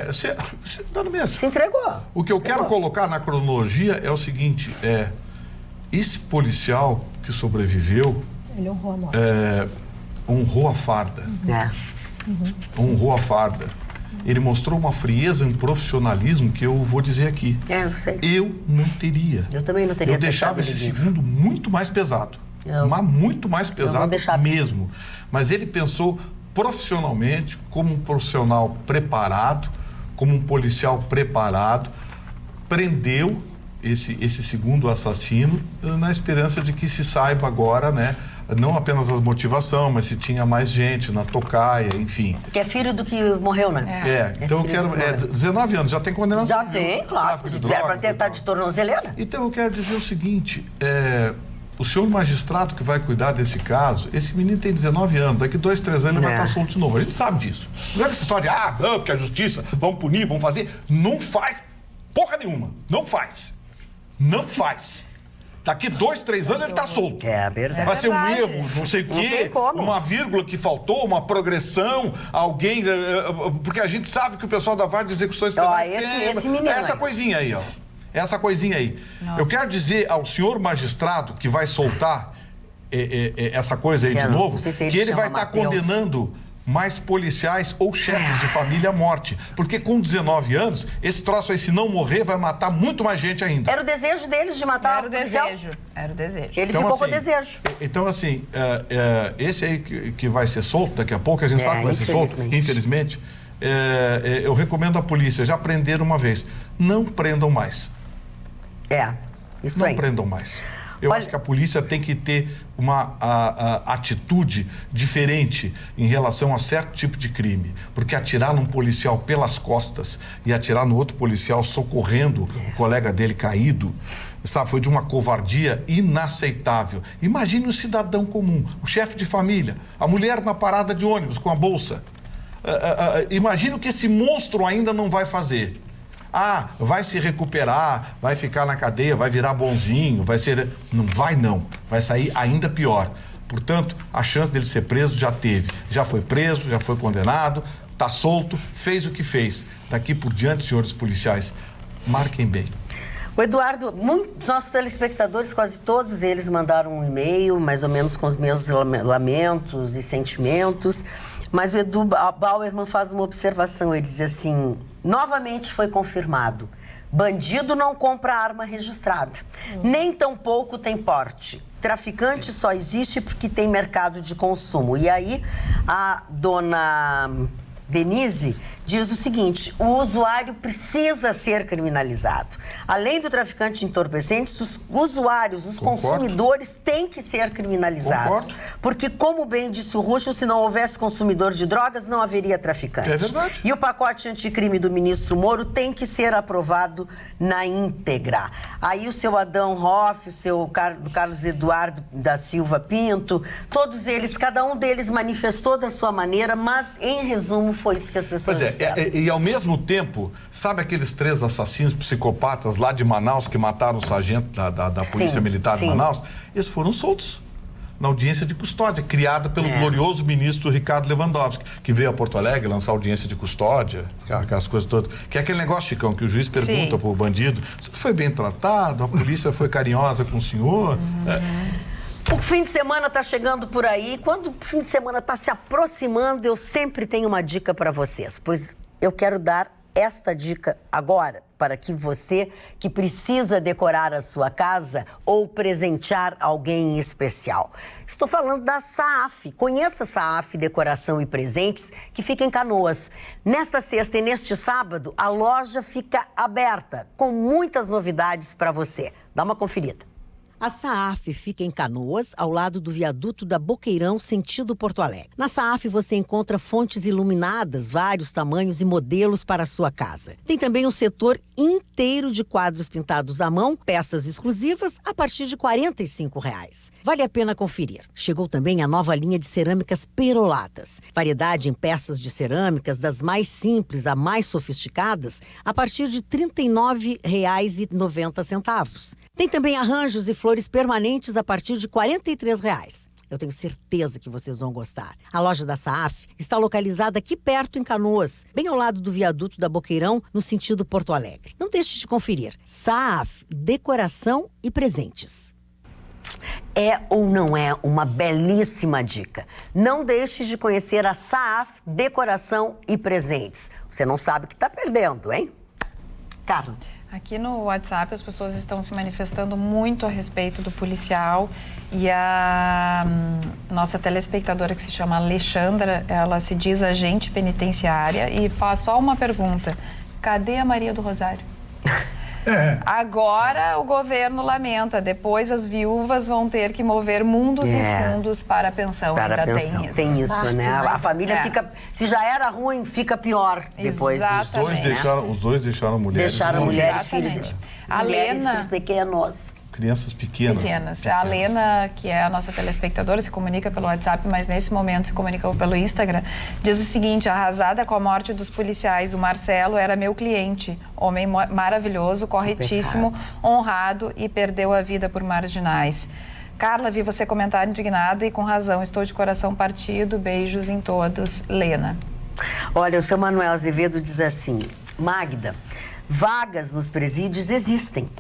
Você tá no mesmo. Se entregou. O que eu quero colocar na cronologia é o seguinte, esse policial que sobreviveu... Ele honrou a morte. Honrou a farda. Honrou a farda. Ele mostrou uma frieza e um profissionalismo que eu vou dizer aqui. Eu sei. Eu não teria. Eu também não teria. Eu deixava esse segundo muito mais pesado. Mas muito mais pesado mesmo. Mas ele pensou profissionalmente, como um profissional preparado, como um policial preparado, prendeu esse segundo assassino na esperança de que se saiba agora, né, não apenas as motivações, mas se tinha mais gente na tocaia, enfim. Que é filho do que morreu, né? Então eu quero... 19 anos, já tem condenação. Já tem, claro. É para tentar de tornozeleira. Então eu quero dizer o seguinte, o senhor magistrado que vai cuidar desse caso, esse menino tem 19 anos, daqui 2, 3 anos ele vai estar solto de novo. A gente sabe disso. Não é essa história de, porque a justiça, vamos punir, vamos fazer. Não faz porra nenhuma. Não faz. Não faz. Daqui 2, 3 anos ele tá solto. É verdade. Vai ser um erro, não sei o quê, uma vírgula que faltou, uma progressão, alguém... Porque a gente sabe que o pessoal da Vara de Execuções Penais esse menino essa coisinha aí, ó. Essa coisinha aí. Nossa. Eu quero dizer ao senhor magistrado que vai soltar essa coisa aí de novo, que ele vai estar condenando mais policiais ou chefes de família à morte. Porque com 19 anos, esse troço aí, se não morrer, vai matar muito mais gente ainda. Era o desejo deles de matar Era o desejo. Era o desejo. Ele ficou com o desejo. Então, assim, esse aí que vai ser solto daqui a pouco, a gente sabe que vai ser solto, infelizmente, eu recomendo à polícia, já prenderam uma vez, não prendam mais. Isso aí. Não prendam mais. Eu acho que a polícia tem que ter uma atitude diferente em relação a certo tipo de crime. Porque atirar num policial pelas costas e atirar no outro policial socorrendo o colega dele caído, sabe, foi de uma covardia inaceitável. Imagine o cidadão comum, o chefe de família, a mulher na parada de ônibus com a bolsa. Imagine o que esse monstro ainda não vai fazer. Vai se recuperar, vai ficar na cadeia, vai virar bonzinho, vai ser... Não vai não, vai sair ainda pior. Portanto, a chance dele ser preso já teve. Já foi preso, já foi condenado, está solto, fez o que fez. Daqui por diante, senhores policiais, marquem bem. O Eduardo, nossos telespectadores, quase todos eles mandaram um e-mail, mais ou menos com os meus lamentos e sentimentos. Mas o Edu Bauerman faz uma observação, ele diz assim... Novamente foi confirmado, bandido não compra arma registrada, nem tampouco tem porte. Traficante só existe porque tem mercado de consumo. E aí a dona Denise diz o seguinte, o usuário precisa ser criminalizado. Além do traficante de entorpecentes, os usuários, os consumidores têm que ser criminalizados. Porque, como bem disse o Ruxo, se não houvesse consumidor de drogas, não haveria traficante. É verdade. E o pacote anticrime do ministro Moro tem que ser aprovado na íntegra. Aí o seu Adão Hoff, o seu Carlos Eduardo da Silva Pinto, todos eles, cada um deles manifestou da sua maneira, mas, em resumo, foi isso que as pessoas disseram. E ao mesmo tempo, sabe aqueles 3 assassinos psicopatas lá de Manaus que mataram o sargento da Polícia Militar de Manaus? Eles foram soltos na audiência de custódia, criada pelo glorioso ministro Ricardo Lewandowski, que veio a Porto Alegre lançar audiência de custódia, aquelas coisas todas. Que é aquele negócio, Chicão, que o juiz pergunta pro bandido, você foi bem tratado, a polícia foi carinhosa com o senhor? O fim de semana está chegando por aí. Quando o fim de semana está se aproximando, eu sempre tenho uma dica para vocês. Pois eu quero dar esta dica agora, para que você que precisa decorar a sua casa ou presentear alguém em especial. Estou falando da Saaf. Conheça a Saaf Decoração e Presentes, que fica em Canoas. Nesta sexta e neste sábado, a loja fica aberta, com muitas novidades para você. Dá uma conferida. A Saaf fica em Canoas, ao lado do viaduto da Boqueirão, sentido Porto Alegre. Na Saaf você encontra fontes iluminadas, vários tamanhos e modelos para a sua casa. Tem também um setor inteiro de quadros pintados à mão, peças exclusivas a partir de R$ 45. Vale a pena conferir. Chegou também a nova linha de cerâmicas peroladas. Variedade em peças de cerâmicas, das mais simples a mais sofisticadas, a partir de R$ 39,90. Tem também arranjos e flores permanentes a partir de R$ 43. Eu tenho certeza que vocês vão gostar. A loja da Saaf está localizada aqui perto em Canoas, bem ao lado do viaduto da Boqueirão, no sentido Porto Alegre. Não deixe de conferir. Saaf Decoração e Presentes. É ou não é uma belíssima dica? Não deixe de conhecer a Saaf Decoração e Presentes. Você não sabe o que está perdendo, hein? Carla. Aqui no WhatsApp as pessoas estão se manifestando muito a respeito do policial e a nossa telespectadora, que se chama Alexandra, ela se diz agente penitenciária e faz só uma pergunta: cadê a Maria do Rosário? Agora o governo lamenta, depois as viúvas vão ter que mover mundos e fundos para a pensão. Para ainda a pensão. tem isso. Tem isso, né? A família fica, se já era ruim, fica pior depois disso. Os dois deixaram mulheres. Deixaram mulheres e filhos. A mulheres, Lena, filhos pequenos. crianças pequenas. A Lena, que é a nossa telespectadora, se comunica pelo WhatsApp, mas nesse momento se comunica pelo Instagram, diz o seguinte: arrasada com a morte dos policiais, o Marcelo era meu cliente, homem maravilhoso, corretíssimo, honrado e perdeu a vida por marginais. Carla, vi você comentar indignada e com razão, estou de coração partido, beijos em todos. Lena. Olha, o seu Manuel Azevedo diz assim: Magda, vagas nos presídios existem.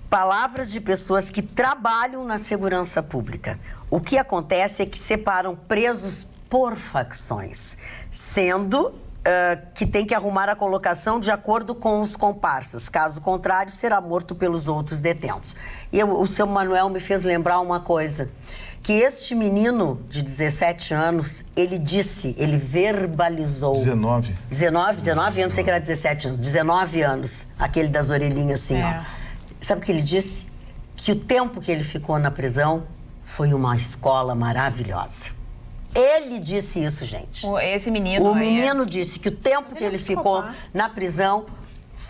Palavras de pessoas que trabalham na segurança pública. O que acontece é que separam presos por facções, sendo que tem que arrumar a colocação de acordo com os comparsas. Caso contrário, será morto pelos outros detentos. E o seu Manuel me fez lembrar uma coisa, que este menino de 17 anos, ele verbalizou... 19 anos, não sei que era 17 anos, 19 anos, aquele das orelhinhas assim, ó. Sabe o que ele disse? Que o tempo que ele ficou na prisão foi uma escola maravilhosa. Ele disse isso, gente. Esse menino... O menino disse que o tempo que ele ficou na prisão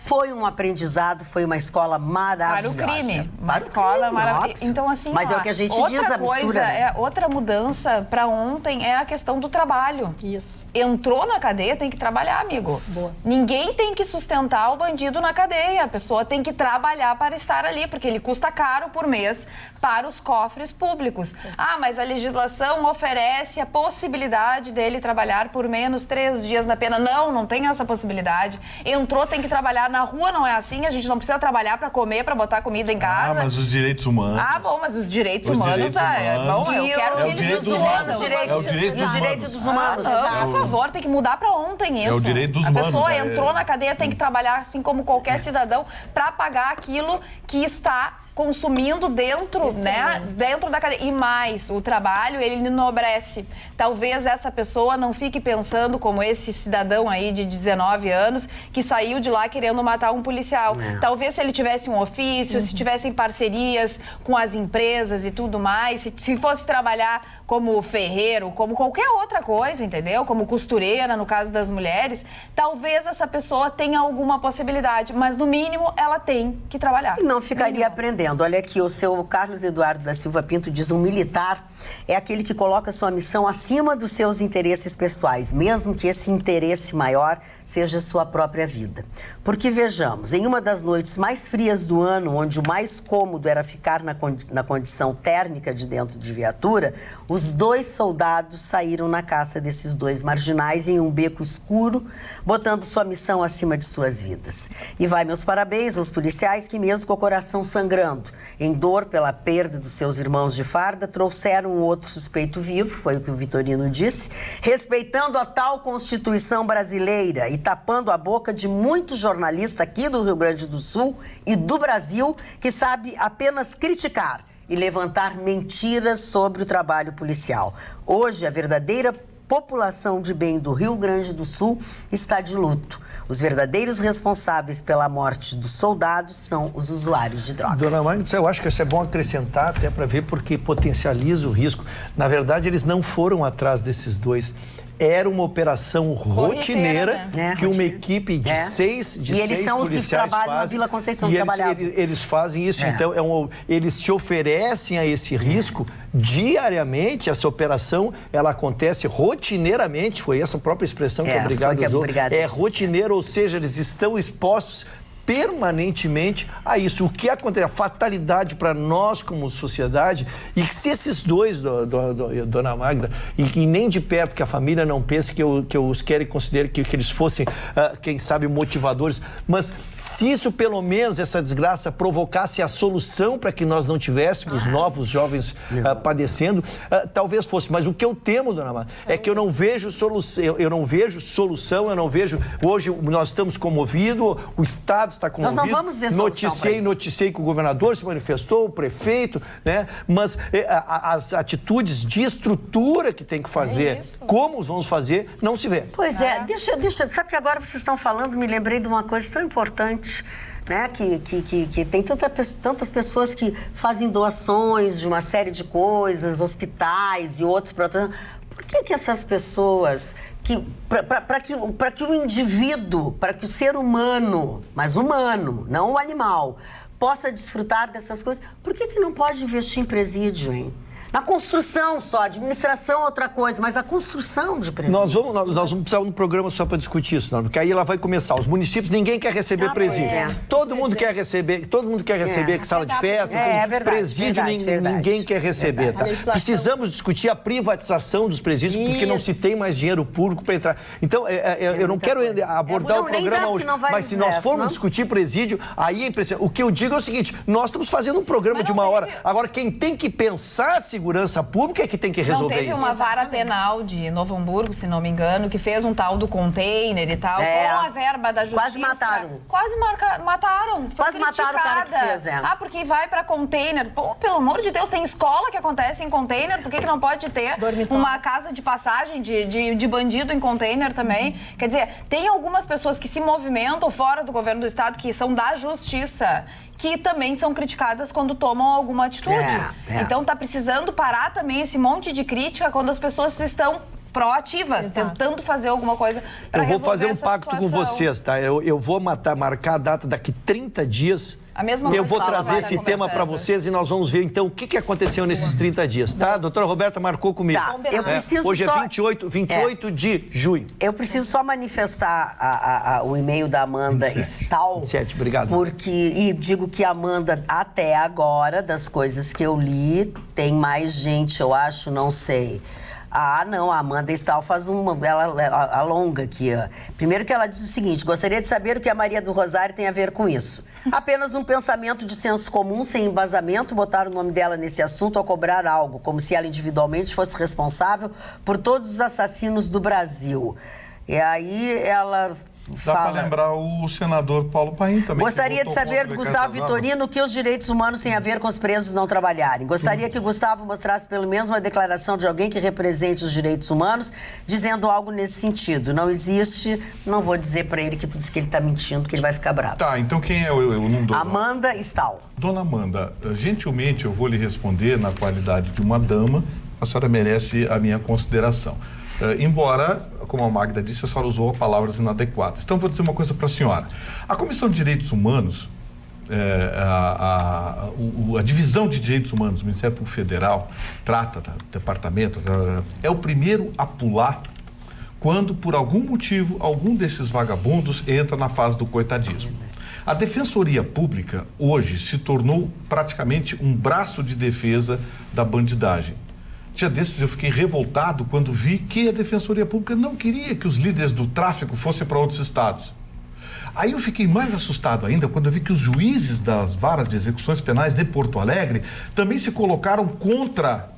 foi um aprendizado, foi uma escola maravilhosa. Para o crime. Uma escola maravilhosa. Então, assim, mas é o que a gente diz, a mistura, né? Outra mudança para ontem é a questão do trabalho. Isso. Entrou na cadeia, tem que trabalhar, amigo. Boa. Ninguém tem que sustentar o bandido na cadeia. A pessoa tem que trabalhar para estar ali, porque ele custa caro por mês para os cofres públicos. Sim. Ah, mas a legislação oferece a possibilidade dele trabalhar por menos 3 dias na pena. Não, não tem essa possibilidade. Entrou, tem que trabalhar. Na rua não é assim, a gente não precisa trabalhar para comer, para botar comida em casa. Ah, mas os direitos humanos. Ah, bom, mas os direitos humanos... É bom, eu quero que eles defendam os direitos dos humanos. Por favor, tem que mudar para ontem isso. É o direito dos humanos. A pessoa entrou na cadeia, tem que trabalhar assim como qualquer cidadão para pagar aquilo que está consumindo dentro, né, dentro da cadeia. E mais, o trabalho, ele enobrece. Talvez essa pessoa não fique pensando como esse cidadão aí de 19 anos que saiu de lá querendo matar um policial. Talvez se ele tivesse um ofício, se tivessem parcerias com as empresas e tudo mais, se fosse trabalhar como ferreiro, como qualquer outra coisa, entendeu? Como costureira, no caso das mulheres, talvez essa pessoa tenha alguma possibilidade, mas no mínimo ela tem que trabalhar. E não ficaria aprendendo. Olha aqui, o seu Carlos Eduardo da Silva Pinto diz: um militar é aquele que coloca sua missão acima dos seus interesses pessoais, mesmo que esse interesse maior seja sua própria vida. Porque vejamos, em uma das noites mais frias do ano, onde o mais cômodo era ficar na condição térmica de dentro de viatura, os 2 soldados saíram na caça desses 2 marginais em um beco escuro, botando sua missão acima de suas vidas. E vai meus parabéns aos policiais que, mesmo com o coração sangrando, em dor pela perda dos seus irmãos de farda, trouxeram um outro suspeito vivo, foi o que o Vitorino disse, respeitando a tal Constituição brasileira e tapando a boca de muitos jornalistas aqui do Rio Grande do Sul e do Brasil que sabe apenas criticar e levantar mentiras sobre o trabalho policial. Hoje, a verdadeira população de bem do Rio Grande do Sul está de luto. Os verdadeiros responsáveis pela morte dos soldados são os usuários de drogas. Dona Magda, eu acho que isso é bom acrescentar até para ver porque potencializa o risco. Na verdade, eles não foram atrás desses 2. Era uma operação rotineira, né? Que uma equipe de 6 policiais faz. E eles são os que trabalham na Vila Conceição. Eles fazem isso, então eles se oferecem a esse risco diariamente. Essa operação, ela acontece rotineiramente, foi essa própria expressão que a Brigada usou. É rotineiro, ou seja, eles estão expostos permanentemente a isso. O que acontece? A fatalidade para nós como sociedade, e que se esses 2, Dona Magda, e nem de perto que a família não pense que eu os quero e considero que eles fossem, quem sabe, motivadores, mas se isso pelo menos, essa desgraça, provocasse a solução para que nós não tivéssemos novos jovens padecendo, talvez fosse. Mas o que eu temo, Dona Magda, é que eu não vejo solução, eu não vejo, hoje nós estamos comovidos, o Estado está comovido. Nós não vamos ver solução. Noticiei que o governador se manifestou, o prefeito, né? Mas as atitudes de estrutura que tem que fazer, como vamos fazer, não se vê. Pois é, deixa, sabe que agora vocês estão falando, me lembrei de uma coisa tão importante, né? Que tem tantas pessoas que fazem doações de uma série de coisas, hospitais e outros. Por que essas pessoas, para que o indivíduo, para que o ser humano, mas humano, não o animal, possa desfrutar dessas coisas. Por que não pode investir em presídio, hein? Na construção só, administração é outra coisa, mas a construção de presídio. Nós vamos precisar de um programa só para discutir isso, não, porque aí ela vai começar. Os municípios, ninguém quer receber presídio. Todo mundo quer receber sala de festa. Verdade, presídio, ninguém quer receber. Tá? Precisamos discutir a privatização dos presídios, porque não se tem mais dinheiro público para entrar. Então, eu não quero abordar o programa hoje, mas se nós formos discutir presídio, aí é impressionante. O que eu digo é o seguinte, nós estamos fazendo um programa de 1 hora. Agora, quem tem que pensar a segurança pública é que tem que resolver isso. Não teve uma vara penal de Novo Hamburgo, se não me engano, que fez um tal do container e tal, com a verba da justiça. Quase mataram. Mataram. Quase mataram o cara que fez, porque vai pra container. Pô, pelo amor de Deus, tem escola que acontece em container, por que não pode ter uma casa de passagem de bandido em container também? Quer dizer, tem algumas pessoas que se movimentam fora do governo do estado, que são da justiça, que também são criticadas quando tomam alguma atitude. Então tá precisando parar também esse monte de crítica quando as pessoas estão proativas, tentando fazer alguma coisa para resolver. Eu vou fazer um pacto situação. com vocês, tá? Eu vou marcar a data daqui 30 dias. Eu vou trazer esse tema para vocês e nós vamos ver, então, o que aconteceu nesses 30 dias, tá? A doutora Roberta marcou comigo. Tá, eu preciso hoje é 28 de junho. Eu preciso só manifestar o e-mail da Amanda Stahl. 27, obrigado. E digo que a Amanda, até agora, das coisas que eu li, tem mais gente, eu acho, não sei. Não, a Amanda Stahl faz ela alonga aqui, ó. Primeiro que ela diz o seguinte: gostaria de saber o que a Maria do Rosário tem a ver com isso. Apenas um pensamento de senso comum, sem embasamento, botar o nome dela nesse assunto ao cobrar algo, como se ela individualmente fosse responsável por todos os assassinos do Brasil. E aí ela... Dá para lembrar o senador Paulo Paim também. Gostaria de saber do Gustavo Vitorino o que os direitos humanos têm a ver com os presos não trabalharem. Gostaria que o Gustavo mostrasse pelo menos uma declaração de alguém que represente os direitos humanos, dizendo algo nesse sentido. Não existe, não vou dizer para ele que tudo isso que ele está mentindo, que ele vai ficar bravo. Tá, então quem é o nome do... Amanda Stahl. Dona Amanda, gentilmente eu vou lhe responder na qualidade de uma dama, a senhora merece a minha consideração. Embora, como a Magda disse, a senhora usou palavras inadequadas. Então, vou dizer uma coisa para a senhora. A Comissão de Direitos Humanos, a Divisão de Direitos Humanos do Ministério Público Federal, trata do departamento, é o primeiro a pular quando, por algum motivo, algum desses vagabundos entra na fase do coitadismo. A Defensoria Pública, hoje, se tornou praticamente um braço de defesa da bandidagem. Dia desses eu fiquei revoltado quando vi que a Defensoria Pública não queria que os líderes do tráfico fossem para outros estados. Aí eu fiquei mais assustado ainda quando eu vi que os juízes das varas de execuções penais de Porto Alegre também se colocaram contra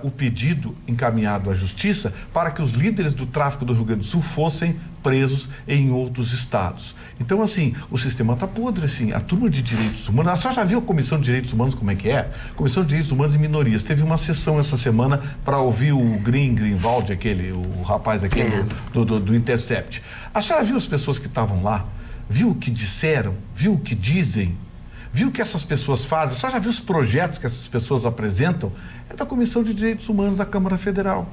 o pedido encaminhado à Justiça para que os líderes do tráfico do Rio Grande do Sul fossem presos em outros estados. Então, assim, o sistema está podre, assim. A turma de direitos humanos... A senhora já viu a Comissão de Direitos Humanos como é que é? Comissão de Direitos Humanos e Minorias. Teve uma sessão essa semana para ouvir o Greenwald, o rapaz aquele do Intercept. A senhora viu as pessoas que estavam lá? Viu o que disseram? Viu o que dizem? Viu o que essas pessoas fazem? A senhora já viu os projetos que essas pessoas apresentam? É da Comissão de Direitos Humanos da Câmara Federal.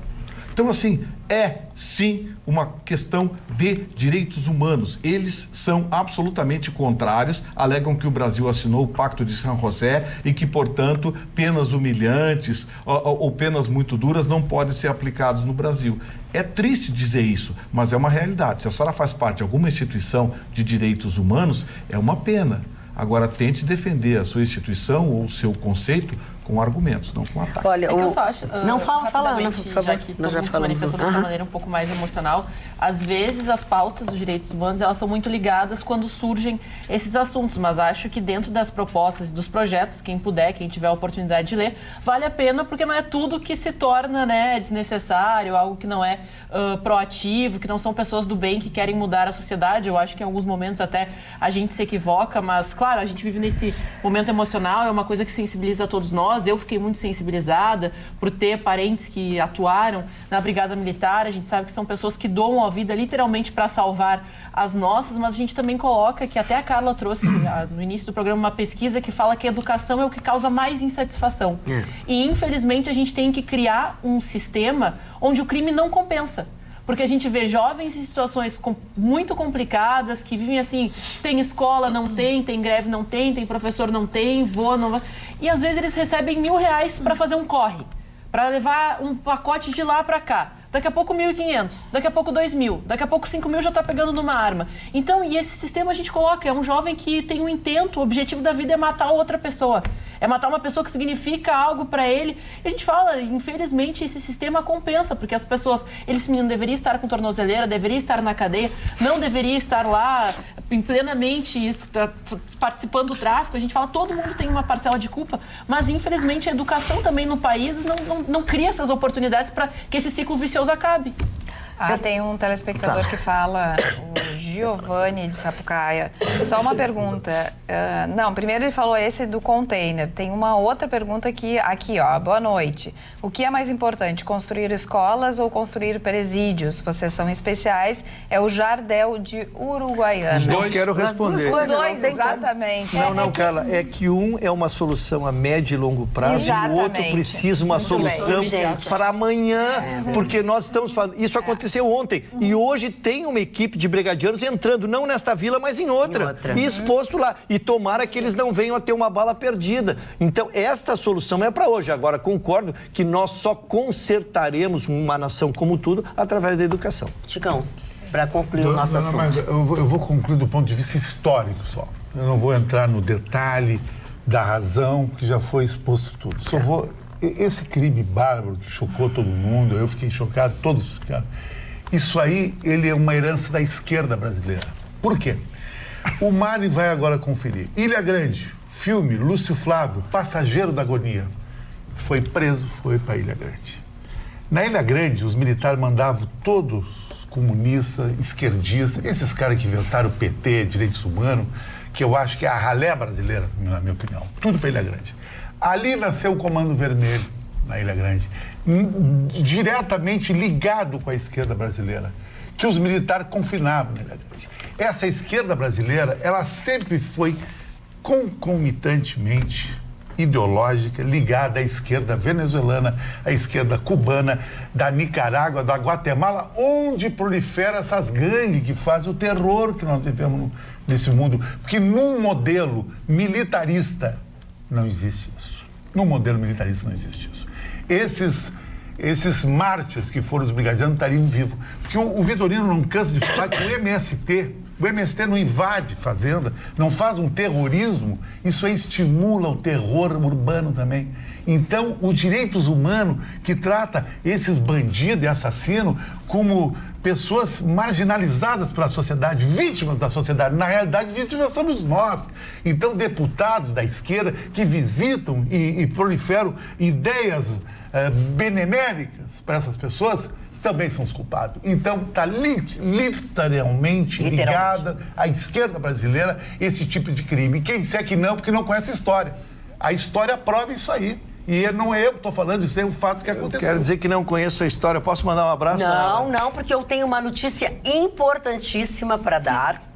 Então, assim, é sim uma questão de direitos humanos. Eles são absolutamente contrários, alegam que o Brasil assinou o Pacto de San José e que, portanto, penas humilhantes ou penas muito duras não podem ser aplicadas no Brasil. É triste dizer isso, mas é uma realidade. Se a senhora faz parte de alguma instituição de direitos humanos, é uma pena. Agora, tente defender a sua instituição ou o seu conceito com argumentos, não com ataques. Olha, que eu só acho... Não, fala, Ana, por favor. Já que todo mundo se manifestou dessa maneira um pouco mais emocional, às vezes as pautas dos direitos humanos, elas são muito ligadas quando surgem esses assuntos, mas acho que dentro das propostas e dos projetos, quem puder, quem tiver a oportunidade de ler, vale a pena, porque não é tudo que se torna desnecessário, algo que não é proativo, que não são pessoas do bem que querem mudar a sociedade. Eu acho que em alguns momentos até a gente se equivoca, mas, claro, a gente vive nesse momento emocional, é uma coisa que sensibiliza a todos nós. Eu fiquei muito sensibilizada por ter parentes que atuaram na Brigada Militar. A gente sabe que são pessoas que doam a vida literalmente para salvar as nossas, mas a gente também coloca que até a Carla trouxe no início do programa uma pesquisa que fala que a educação é o que causa mais insatisfação. E, infelizmente, a gente tem que criar um sistema onde o crime não compensa. Porque a gente vê jovens em situações muito complicadas, que vivem assim, tem escola, não tem greve, não tem professor, não tem, vô, não vai. E às vezes eles recebem R$1.000 para fazer um corre, para levar um pacote de lá para cá. Daqui a pouco 1.500, daqui a pouco 2.000, daqui a pouco 5.000 já está pegando numa arma. Então, e esse sistema a gente coloca, é um jovem que tem um intento, o objetivo da vida é matar outra pessoa. É matar uma pessoa que significa algo para ele. E a gente fala, infelizmente, esse sistema compensa, porque as pessoas, esse menino deveria estar com tornozeleira, deveria estar na cadeia, não deveria estar lá plenamente participando do tráfico. A gente fala, todo mundo tem uma parcela de culpa, mas infelizmente a educação também no país não cria essas oportunidades para que esse ciclo vicioso acabe. Tem um telespectador que fala, o Giovanni de Sapucaia. Só uma pergunta. Primeiro ele falou esse do container. Tem uma outra pergunta aqui, ó. Boa noite. O que é mais importante, construir escolas ou construir presídios? Vocês são especiais. É o Jardel de Uruguaiana. Os dois. Eu quero responder. Os dois, exatamente. Não, Carla. É que um é uma solução a médio e longo prazo. Exatamente. E o outro precisa uma solução para amanhã. Porque nós estamos falando... Isso aconteceu ontem. E hoje tem uma equipe de brigadianos entrando, não nesta vila, mas em outra. E exposto lá. E tomara que eles não venham a ter uma bala perdida. Então, esta solução é para hoje. Agora, concordo que nós só consertaremos uma nação como tudo através da educação. Chicão, para concluir o nosso assunto. Mas eu vou concluir do ponto de vista histórico só. Eu não vou entrar no detalhe da razão, porque já foi exposto tudo. Só vou... Esse crime bárbaro que chocou todo mundo, eu fiquei chocado, todos ficaram. Isso aí, ele é uma herança da esquerda brasileira. Por quê? O Mari vai agora conferir. Ilha Grande, filme, Lúcio Flávio, Passageiro da Agonia. Foi preso, foi para Ilha Grande. Na Ilha Grande, os militares mandavam todos comunistas, esquerdistas, esses caras que inventaram o PT, direitos humanos, que eu acho que é a ralé brasileira, na minha opinião. Tudo para Ilha Grande. Ali nasceu o Comando Vermelho, na Ilha Grande, diretamente ligado com a esquerda brasileira, que os militares confinavam na Ilha Grande. Essa esquerda brasileira, ela sempre foi concomitantemente ideológica, ligada à esquerda venezuelana, à esquerda cubana, da Nicarágua, da Guatemala, onde proliferam essas gangues que fazem o terror que nós vivemos nesse mundo. Porque num modelo militarista não existe isso. Num modelo militarista não existe isso. Esses mártires que foram os brigadianos estariam vivos. Porque o Vitorino não cansa de falar que o MST não invade fazenda, não faz um terrorismo, isso aí estimula o terror urbano também. Então, os direitos humanos que trata esses bandidos e assassinos como pessoas marginalizadas pela sociedade, vítimas da sociedade. Na realidade, vítimas somos nós. Então, deputados da esquerda que visitam e proliferam ideias beneméricas para essas pessoas também são os culpados. Então, está literalmente ligada à esquerda brasileira esse tipo de crime. Quem disser que não, porque não conhece a história. A história prova isso aí. E não é eu que estou falando, isso é um fato que aconteceu. Quero dizer que não conheço a história. Posso mandar um abraço? Não, porque eu tenho uma notícia importantíssima para dar,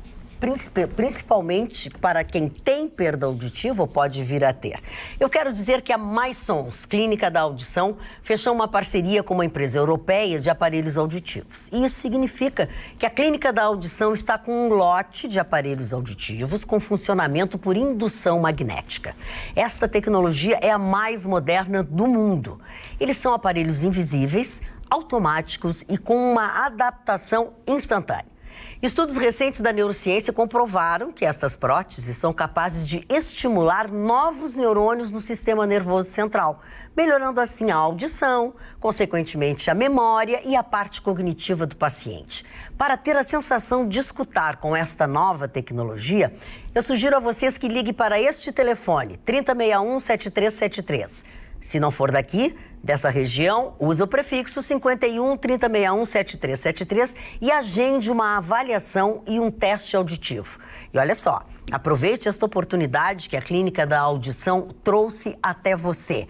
principalmente para quem tem perda auditiva ou pode vir a ter. Eu quero dizer que a Mais Sons, Clínica da Audição, fechou uma parceria com uma empresa europeia de aparelhos auditivos. E isso significa que a Clínica da Audição está com um lote de aparelhos auditivos com funcionamento por indução magnética. Esta tecnologia é a mais moderna do mundo. Eles são aparelhos invisíveis, automáticos e com uma adaptação instantânea. Estudos recentes da neurociência comprovaram que estas próteses são capazes de estimular novos neurônios no sistema nervoso central, melhorando assim a audição, consequentemente a memória e a parte cognitiva do paciente. Para ter a sensação de escutar com esta nova tecnologia, eu sugiro a vocês que liguem para este telefone, 3061-7373. Se não for daqui, dessa região, use o prefixo 51 3061 7373 e agende uma avaliação e um teste auditivo. E olha só, aproveite esta oportunidade que a Clínica da Audição trouxe até você.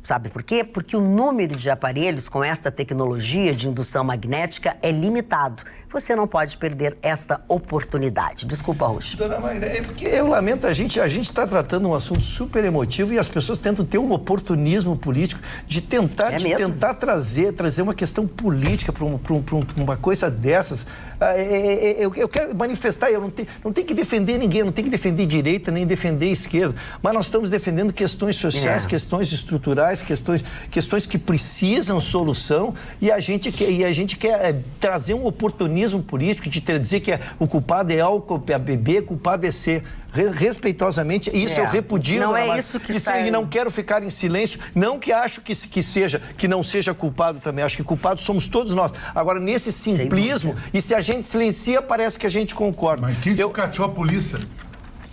Sabe por quê? Porque o número de aparelhos com esta tecnologia de indução magnética é limitado. Você não pode perder esta oportunidade. Desculpa, Ruxa. Dona Magda, é porque eu lamento, a gente está tratando um assunto super emotivo e as pessoas tentam ter um oportunismo político de tentar, trazer uma questão política para uma coisa dessas. Eu quero manifestar, eu não tenho que defender ninguém, eu não tenho que defender direita nem defender esquerda, mas nós estamos defendendo questões sociais, questões estruturais, questões que precisam solução e a gente quer trazer um oportunismo político de dizer que o culpado é álcool, é beber, o culpado é ser. Respeitosamente, isso eu repudio. Não é isso que está... E não quero ficar em silêncio, não que acho que não seja culpado também, acho que culpados somos todos nós. Agora, nesse simplismo, e se a gente silencia, parece que a gente concorda. Mas quem sucateou a polícia?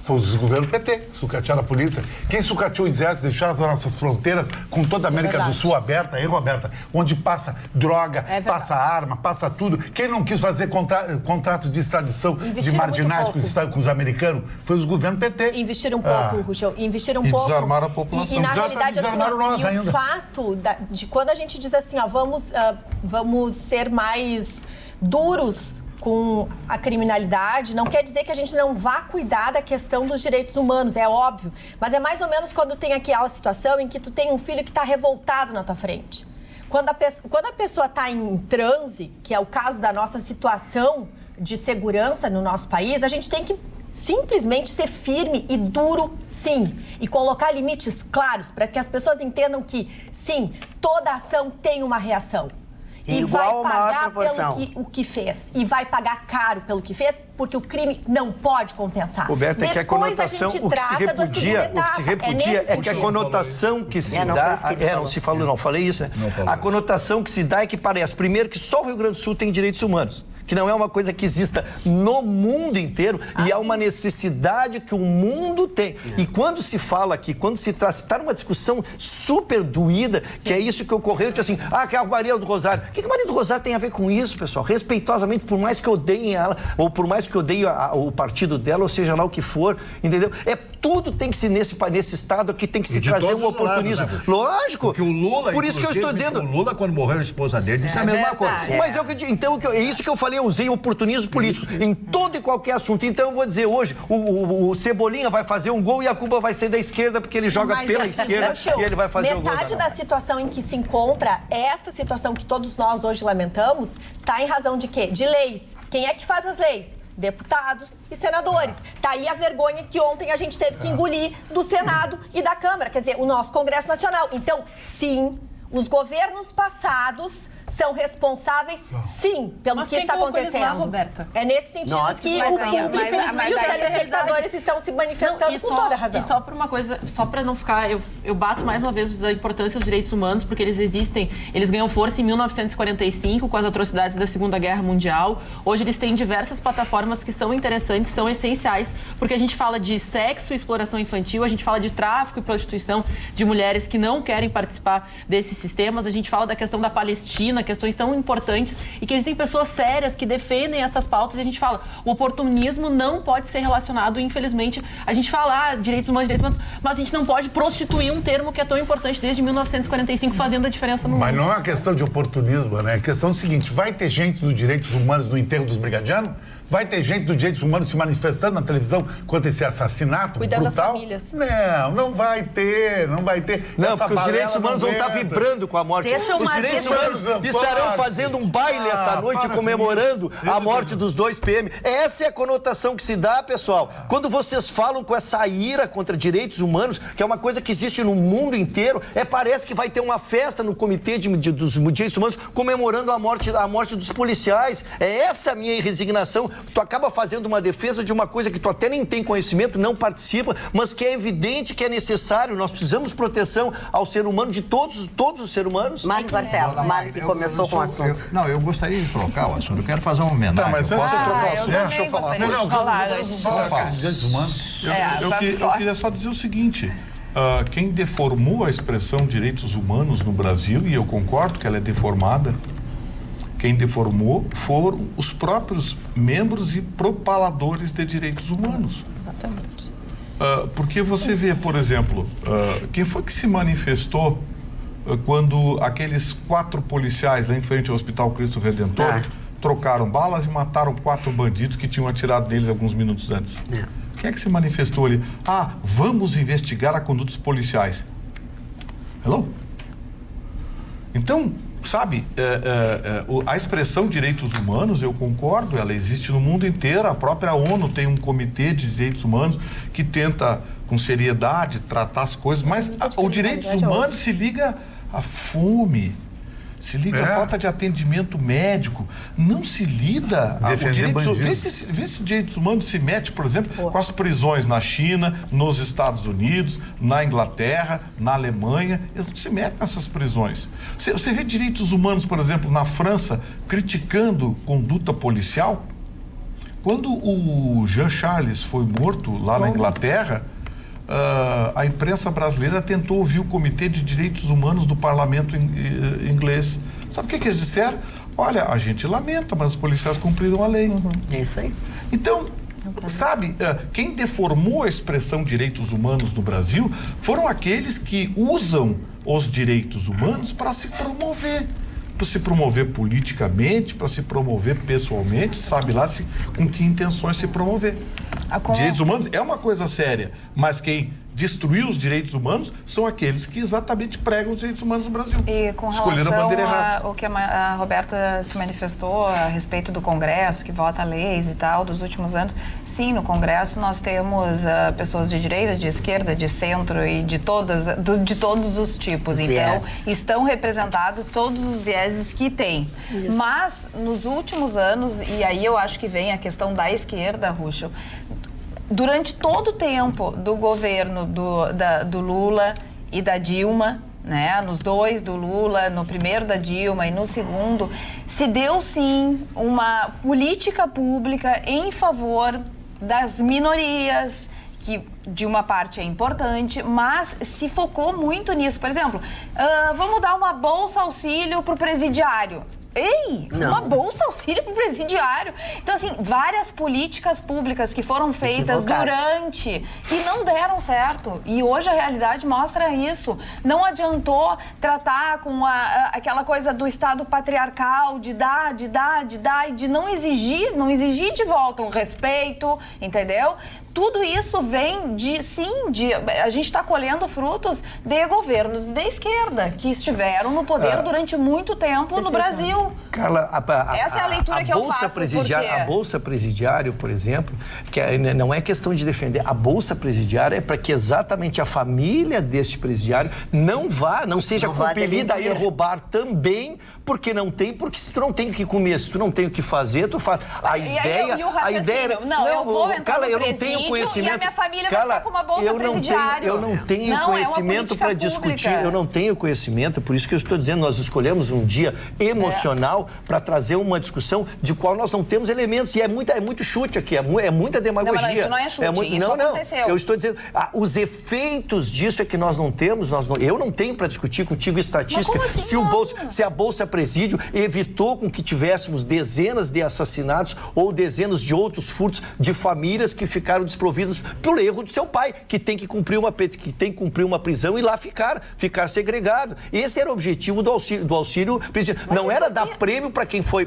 Foi os governos PT, sucatearam a polícia. Quem sucateou o exército, deixaram as nossas fronteiras com toda a América do Sul aberta, onde passa droga, passa arma, passa tudo. Quem não quis fazer contratos de extradição de marginais com os americanos foi os governos PT. Investiram um pouco, Ruxa, investiram um pouco. E desarmaram a população. E na realidade, desarmaram nós ainda. O fato de quando a gente diz assim, vamos ser mais duros com a criminalidade, não quer dizer que a gente não vá cuidar da questão dos direitos humanos, é óbvio. Mas é mais ou menos quando tem aquela situação em que tu tem um filho que está revoltado na tua frente. Quando a pessoa está em transe, que é o caso da nossa situação de segurança no nosso país, a gente tem que simplesmente ser firme e duro, sim. E colocar limites claros para que as pessoas entendam que, sim, toda ação tem uma reação. E vai pagar pelo que fez. E vai pagar caro pelo que fez, porque o crime não pode compensar. Roberta, é que a conotação, o que se repudia é que a conotação que se dá... não se falou, não, falei isso, né? A conotação que se dá é que parece, primeiro, que só o Rio Grande do Sul tem direitos humanos. Que não é uma coisa que exista no mundo inteiro e é uma necessidade que o mundo tem. E quando se fala aqui, quando se está numa discussão super doída, que é isso que ocorreu, tipo assim, que é a Maria do Rosário. O que a Maria do Rosário tem a ver com isso, pessoal? Respeitosamente, por mais que odeiem ela, ou por mais que odeiem o partido dela, ou seja lá o que for, entendeu? Tudo tem que ser nesse estado aqui, tem que se trazer um oportunismo. Lados, né? Lógico. Porque o Lula, por isso que eu estou dizendo... O Lula, quando morreu a esposa dele, disse a mesma coisa. Mas é isso que eu falei, eu usei oportunismo político em todo e qualquer assunto. Então eu vou dizer hoje, o Cebolinha vai fazer um gol e a Cuba vai ser da esquerda porque ele joga pela esquerda e ele vai fazer o gol. Metade da situação em que se encontra, essa situação que todos nós hoje lamentamos, está em razão de quê? De leis. Quem é que faz as leis? Deputados e senadores. Tá aí a vergonha que ontem a gente teve que engolir do Senado e da Câmara, quer dizer, o nosso Congresso Nacional. Então, sim, os governos passados são responsáveis, sim, pelo que está acontecendo. Lá, Roberta? É nesse sentido que o público e os telespectadores estão se manifestando com toda a razão. E só por uma coisa, só para não ficar... Eu bato mais uma vez da importância dos direitos humanos, porque eles existem, eles ganham força em 1945, com as atrocidades da Segunda Guerra Mundial. Hoje eles têm diversas plataformas que são interessantes, são essenciais, porque a gente fala de sexo e exploração infantil, a gente fala de tráfico e prostituição de mulheres que não querem participar desses sistemas, a gente fala da questão da Palestina, questões tão importantes e que existem pessoas sérias que defendem essas pautas e a gente fala, o oportunismo não pode ser relacionado, infelizmente, a gente fala direitos humanos, mas a gente não pode prostituir um termo que é tão importante desde 1945, fazendo a diferença no mundo. Mas não é uma questão de oportunismo, né? É questão seguinte, vai ter gente dos direitos humanos no enterro dos brigadianos? Vai ter gente dos direitos humanos se manifestando na televisão contra esse assassinato cuidando brutal? Das famílias. Não vai ter. Não, porque os direitos humanos vão estar vibrando com a morte. Os direitos humanos estarão fazendo um baile essa noite comemorando a morte dos 2 PM. Essa é a conotação que se dá, pessoal. Quando vocês falam com essa ira contra direitos humanos, que é uma coisa que existe no mundo inteiro, parece que vai ter uma festa no Comitê dos Direitos Humanos comemorando a morte dos policiais. Essa a minha resignação. Tu acaba fazendo uma defesa de uma coisa que tu até nem tem conhecimento, não participa, mas que é evidente que é necessário. Nós precisamos proteção ao ser humano, de todos os seres humanos. Marco Barcelos, Marco que começou com o assunto. Eu gostaria de trocar o assunto. Eu quero fazer uma homenagem. Tá, mas antes de trocar o assunto, deixa eu falar. Direitos humanos. Eu queria só dizer o seguinte. Quem deformou a expressão direitos humanos no Brasil, e eu concordo que ela é deformada, quem deformou foram os próprios membros e propaladores de direitos humanos. Exatamente. Porque você vê, por exemplo, quem foi que se manifestou quando aqueles 4 policiais lá em frente ao Hospital Cristo Redentor trocaram balas e mataram 4 bandidos que tinham atirado neles alguns minutos antes. Quem é que se manifestou ali? Vamos investigar a conduta dos policiais. Hello? Então, sabe, a expressão direitos humanos, eu concordo, ela existe no mundo inteiro. A própria ONU tem um comitê de direitos humanos que tenta, com seriedade, tratar as coisas, mas os direitos humanos se liga à fome, se liga à falta de atendimento médico, não se lida a direitos. Vê se direitos humanos se mete, por exemplo, com as prisões na China, nos Estados Unidos, na Inglaterra, na Alemanha. Eles não se metem nessas prisões. Você vê direitos humanos, por exemplo, na França, criticando conduta policial. Quando o Jean Charles foi morto lá na Inglaterra, a imprensa brasileira tentou ouvir o Comitê de Direitos Humanos do Parlamento inglês. Sabe o que eles disseram? Olha, a gente lamenta, mas os policiais cumpriram a lei. É isso aí. Então, sabe, quem deformou a expressão direitos humanos no Brasil foram aqueles que usam os direitos humanos para se promover. Para se promover politicamente, para se promover pessoalmente, sabe lá com que intenções se promover. Direitos humanos é uma coisa séria, mas quem destruiu os direitos humanos são aqueles que exatamente pregam os direitos humanos no Brasil. E com escolheram a bandeira errada. O que a Roberta se manifestou a respeito do Congresso, que vota leis e tal, dos últimos anos, sim, no Congresso nós temos pessoas de direita, de esquerda, de centro e de todos os tipos. Então, estão representados todos os vieses que tem. Isso. Mas, nos últimos anos, e aí eu acho que vem a questão da esquerda, Ruschel, durante todo o tempo do governo do Lula e da Dilma, né, nos dois do Lula, no primeiro da Dilma e no segundo, se deu sim uma política pública em favor das minorias, que de uma parte é importante, mas se focou muito nisso. Por exemplo, vamos dar uma bolsa auxílio para o presidiário. Uma bolsa auxílio para o presidiário. Então, assim, várias políticas públicas que foram feitas durante e não deram certo. E hoje a realidade mostra isso. Não adiantou tratar com aquela coisa do Estado patriarcal, de dar e de não exigir de volta um respeito, entendeu? Tudo isso vem a gente está colhendo frutos de governos de esquerda que estiveram no poder durante muito tempo no Brasil. Carla, essa é a leitura que eu faço. A Bolsa Presidiário, por exemplo, não é questão de defender. A Bolsa Presidiária é para que exatamente a família deste presidiário não seja compelida a ir roubar também, porque se tu não tem o que comer, se tu não tem o que fazer, tu faz. Eu vou entrar no presídio e a minha família vai ficar com uma bolsa presidiária. Eu não tenho conhecimento para discutir, eu não tenho conhecimento, por isso que eu estou dizendo, nós escolhemos um dia emocional para trazer uma discussão de qual nós não temos elementos, e é muito chute aqui, é muita demagogia. Não, isso não é chute, isso aconteceu. Eu estou dizendo, os efeitos disso é que nós não temos, eu não tenho para discutir contigo estatística, se a Bolsa Presídio evitou com que tivéssemos dezenas de assassinatos ou dezenas de outros furtos de famílias que ficaram desprovidas pelo erro do seu pai, que tem que cumprir uma prisão e lá ficar segregado. Esse era o objetivo do auxílio presídio. Não era dar prêmio para quem foi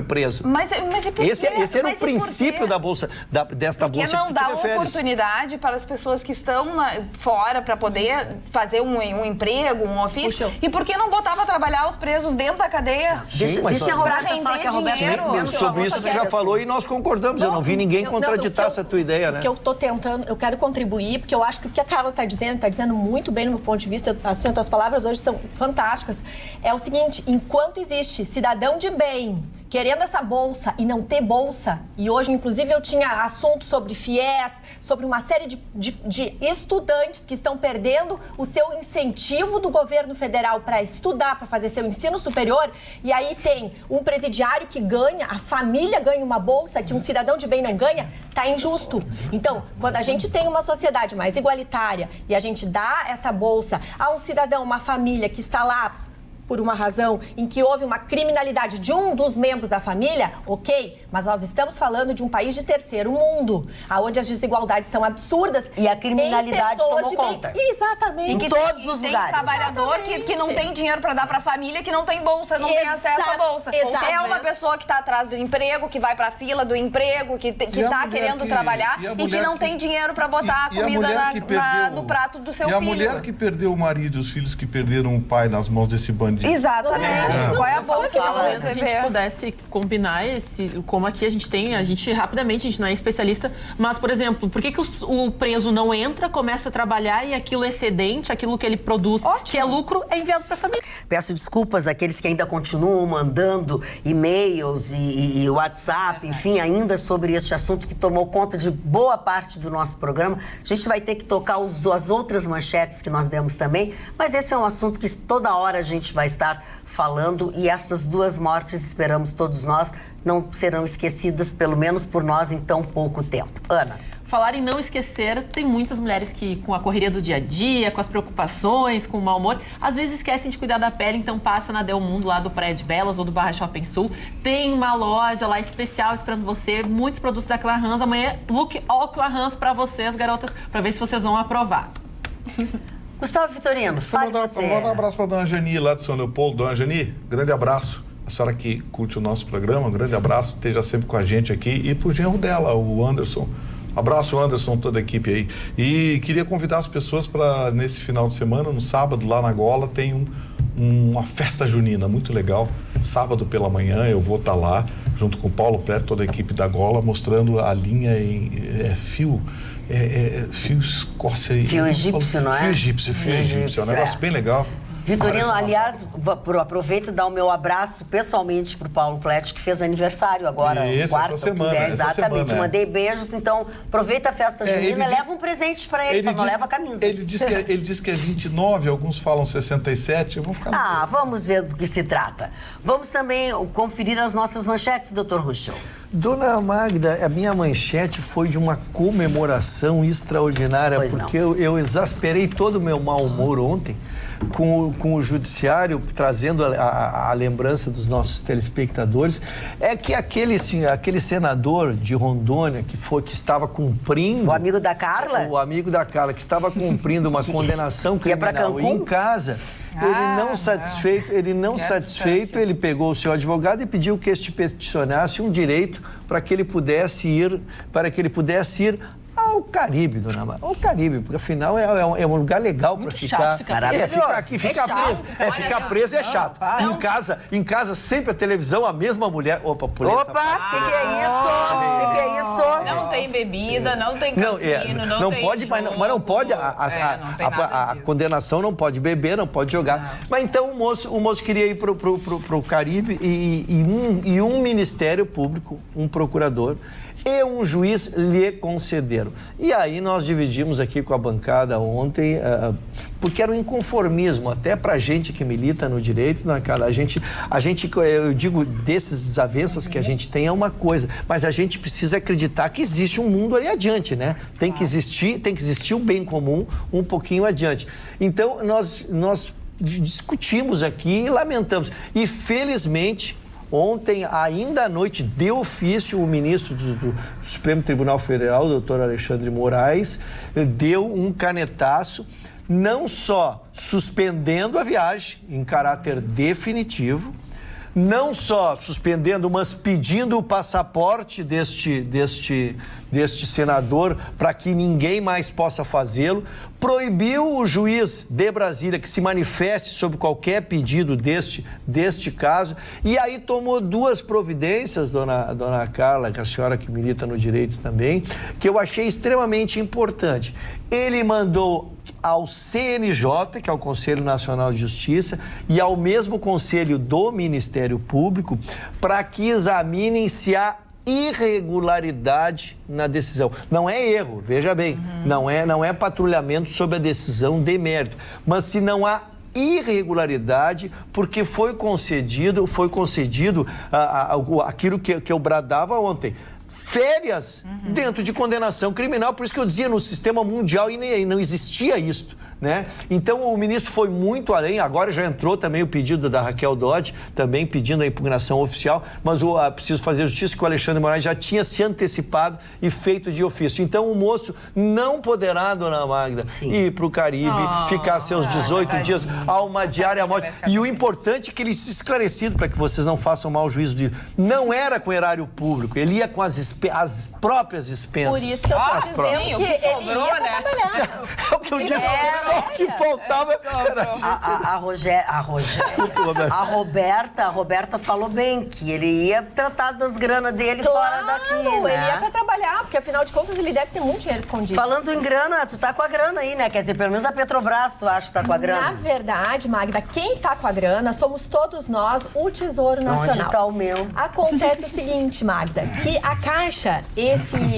preso. Mas e por esse era o princípio da bolsa, desta bolsa que tu te não dá referes. Oportunidade para as pessoas que estão fora para poder fazer um emprego, um ofício? E por que não botar para trabalhar os presos dentro da cadeia? Deixa a Roberta falar, que a Roberta dinheiro. Sobre isso tu já falou e nós concordamos. Eu não vi ninguém contraditar essa tua ideia, né? Que eu tô tentando, eu quero contribuir, porque eu acho que o que a Carla está dizendo muito bem no meu ponto de vista, assim, as tuas palavras hoje são fantásticas. É o seguinte, enquanto existe cidadão de bem querendo essa bolsa e não ter bolsa, e hoje, inclusive, eu tinha assunto sobre FIES, sobre uma série de estudantes que estão perdendo o seu incentivo do governo federal para estudar, para fazer seu ensino superior, e aí tem um presidiário que ganha, a família ganha uma bolsa que um cidadão de bem não ganha, tá injusto. Então, quando a gente tem uma sociedade mais igualitária e a gente dá essa bolsa a um cidadão, uma família que está lá por uma razão em que houve uma criminalidade de um dos membros da família, ok, mas nós estamos falando de um país de terceiro mundo, onde as desigualdades são absurdas. E a criminalidade tomou conta. Exatamente. Em todos os lugares. Tem trabalhador que não tem dinheiro para dar para a família, que não tem bolsa, não tem acesso à bolsa. É uma pessoa que está atrás do emprego, que vai para a fila do emprego, que está querendo trabalhar e que não tem dinheiro para botar a comida no prato do seu filho. E a mulher que perdeu o marido e os filhos que perderam o pai nas mãos desse bandido. Exatamente. Qual é a bolsa que talvez a gente pudesse combinar como aqui a gente rapidamente, a gente não é especialista, mas, por exemplo, por que o preso não entra, começa a trabalhar e aquilo excedente, aquilo que ele produz, que é lucro, é enviado para a família? Peço desculpas àqueles que ainda continuam mandando e-mails e WhatsApp, enfim, ainda sobre este assunto que tomou conta de boa parte do nosso programa. A gente vai ter que tocar as outras manchetes que nós demos também, mas esse é um assunto que toda hora a gente vai estar falando e essas 2 mortes, esperamos todos nós, não serão esquecidas, pelo menos por nós, em tão pouco tempo. Ana. Falar em não esquecer, tem muitas mulheres que, com a correria do dia a dia, com as preocupações, com o mau humor, às vezes esquecem de cuidar da pele, então passa na Del Mundo, lá do Praia de Belas ou do Barra Shopping Sul. Tem uma loja lá especial esperando você, muitos produtos da Clarins. Amanhã, look all Clarins para vocês, garotas, para ver se vocês vão aprovar. Gustavo Vitorino, fale você. Vou mandar um abraço para a dona Jani, lá de São Leopoldo. Dona Jani, grande abraço. A senhora que curte o nosso programa, um grande abraço, esteja sempre com a gente aqui. E para o genro dela, o Anderson. Abraço, Anderson, toda a equipe aí. E queria convidar as pessoas para, nesse final de semana, no sábado, lá na Gola, tem uma festa junina muito legal. Sábado pela manhã eu vou estar lá, junto com o Paulo Pérez, toda a equipe da Gola, mostrando a linha em fio Escócia. Fio egípcio, não é? Fio egípcio. É um negócio bem legal. Vitorino, aliás, aproveito e dar o meu abraço pessoalmente para o Paulo Plet, que fez aniversário agora. Isso, essa semana. Exatamente, mandei beijos, então aproveita a festa junina, leva um presente para ele, só não leva a camisa. Ele disse que é 29, alguns falam 67, eu vou ficar... vamos ver do que se trata. Vamos também conferir as nossas manchetes, doutor Ruschel. Dona Magda, a minha manchete foi de uma comemoração extraordinária, porque eu exasperei todo o meu mau humor ontem com o judiciário, trazendo a lembrança dos nossos telespectadores, é que aquele senador de Rondônia que estava cumprindo... O amigo da Carla? O amigo da Carla, que estava cumprindo uma condenação criminal em casa... Ele não satisfeito, ele pegou o seu advogado e pediu que este peticionasse um direito para que ele pudesse ir ao Caribe, dona Mara. Ao Caribe, porque afinal é um lugar legal para ficar. Ficar preso é chato. Em casa, sempre a televisão, a mesma mulher. Opa, polícia. Opa, o que é isso? Não tem bebida, não tem cassino, não tem pode, jogo. mas não pode, a condenação não pode beber, não pode jogar. Mas então o moço queria ir pro Caribe e um Ministério Público, um procurador e um juiz lhe concederam. E aí nós dividimos aqui com a bancada ontem, porque era um inconformismo, até pra gente que milita no direito, a gente, eu digo, desses desavenças que a gente tem é uma coisa, mas a gente precisa acreditar que existe um mundo ali adiante, né? Tem que existir o bem comum um pouquinho adiante. Então, nós discutimos aqui e lamentamos. E, felizmente, ontem, ainda à noite, de ofício, o ministro do Supremo Tribunal Federal, o doutor Alexandre Moraes, deu um canetaço, não só suspendendo a viagem em caráter definitivo, não só suspendendo, mas pedindo o passaporte deste senador para que ninguém mais possa fazê-lo, proibiu o juiz de Brasília que se manifeste sobre qualquer pedido deste caso, e aí tomou 2 providências, dona Carla, que é a senhora que milita no direito também, que eu achei extremamente importante. Ele mandou ao CNJ, que é o Conselho Nacional de Justiça, e ao mesmo Conselho do Ministério Público, para que examinem se há irregularidade na decisão. Não é erro, veja bem, não é patrulhamento sobre a decisão de mérito, mas se não há irregularidade, porque foi concedido aquilo que eu bradava ontem, férias dentro de condenação criminal. Por isso que eu dizia, no sistema mundial e não existia isso. né? Então o ministro foi muito além, agora já entrou também o pedido da Raquel Dodge, também pedindo a impugnação oficial, mas preciso fazer justiça que o Alexandre Moraes já tinha se antecipado e feito de ofício. Então o moço não poderá, dona Magda, ir para o Caribe, ficar seus 18 dias a uma diária morte. E o importante é que ele se esclarecido, para que vocês não façam mau juízo de... Não era com erário público, ele ia com as próprias expensas. Por isso que eu tô dizendo que sobrou, né? É o que eu disse, só o que faltava era... A Roberta falou bem que ele ia tratar das granas dele fora daqui, né? Ele ia pra trabalhar, porque afinal de contas ele deve ter muito dinheiro escondido. Falando em grana, tu tá com a grana aí, né? Quer dizer, pelo menos a Petrobras, tu acha que tá com a grana? Na verdade, Magda, quem tá com a grana somos todos nós, o Tesouro Nacional. Onde tá o meu? Acontece o seguinte, Magda, que a Caixa,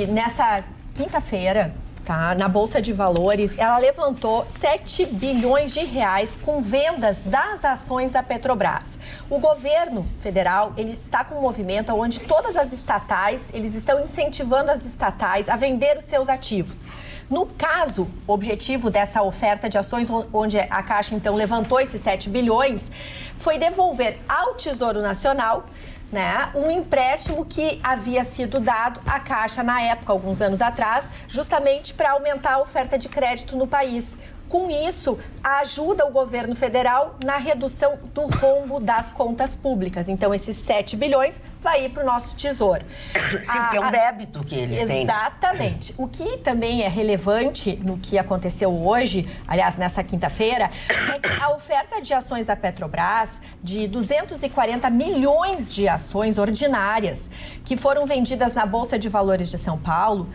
nessa quinta-feira, tá, na Bolsa de Valores, ela levantou 7 bilhões de reais com vendas das ações da Petrobras. O governo federal, ele está com um movimento onde todas as estatais, eles estão incentivando as estatais a vender os seus ativos. No caso, o objetivo dessa oferta de ações, onde a Caixa, então, levantou esses 7 bilhões, foi devolver ao Tesouro Nacional, né, um empréstimo que havia sido dado à Caixa na época, alguns anos atrás, justamente para aumentar a oferta de crédito no país. Com isso, ajuda o governo federal na redução do rombo das contas públicas. Então, esses 7 bilhões vai ir para o nosso tesouro. Sim, porque é um débito que eles têm. Exatamente. O que também é relevante no que aconteceu hoje, aliás, nessa quinta-feira, é que a oferta de ações da Petrobras, de 240 milhões de ações ordinárias, que foram vendidas na Bolsa de Valores de São Paulo,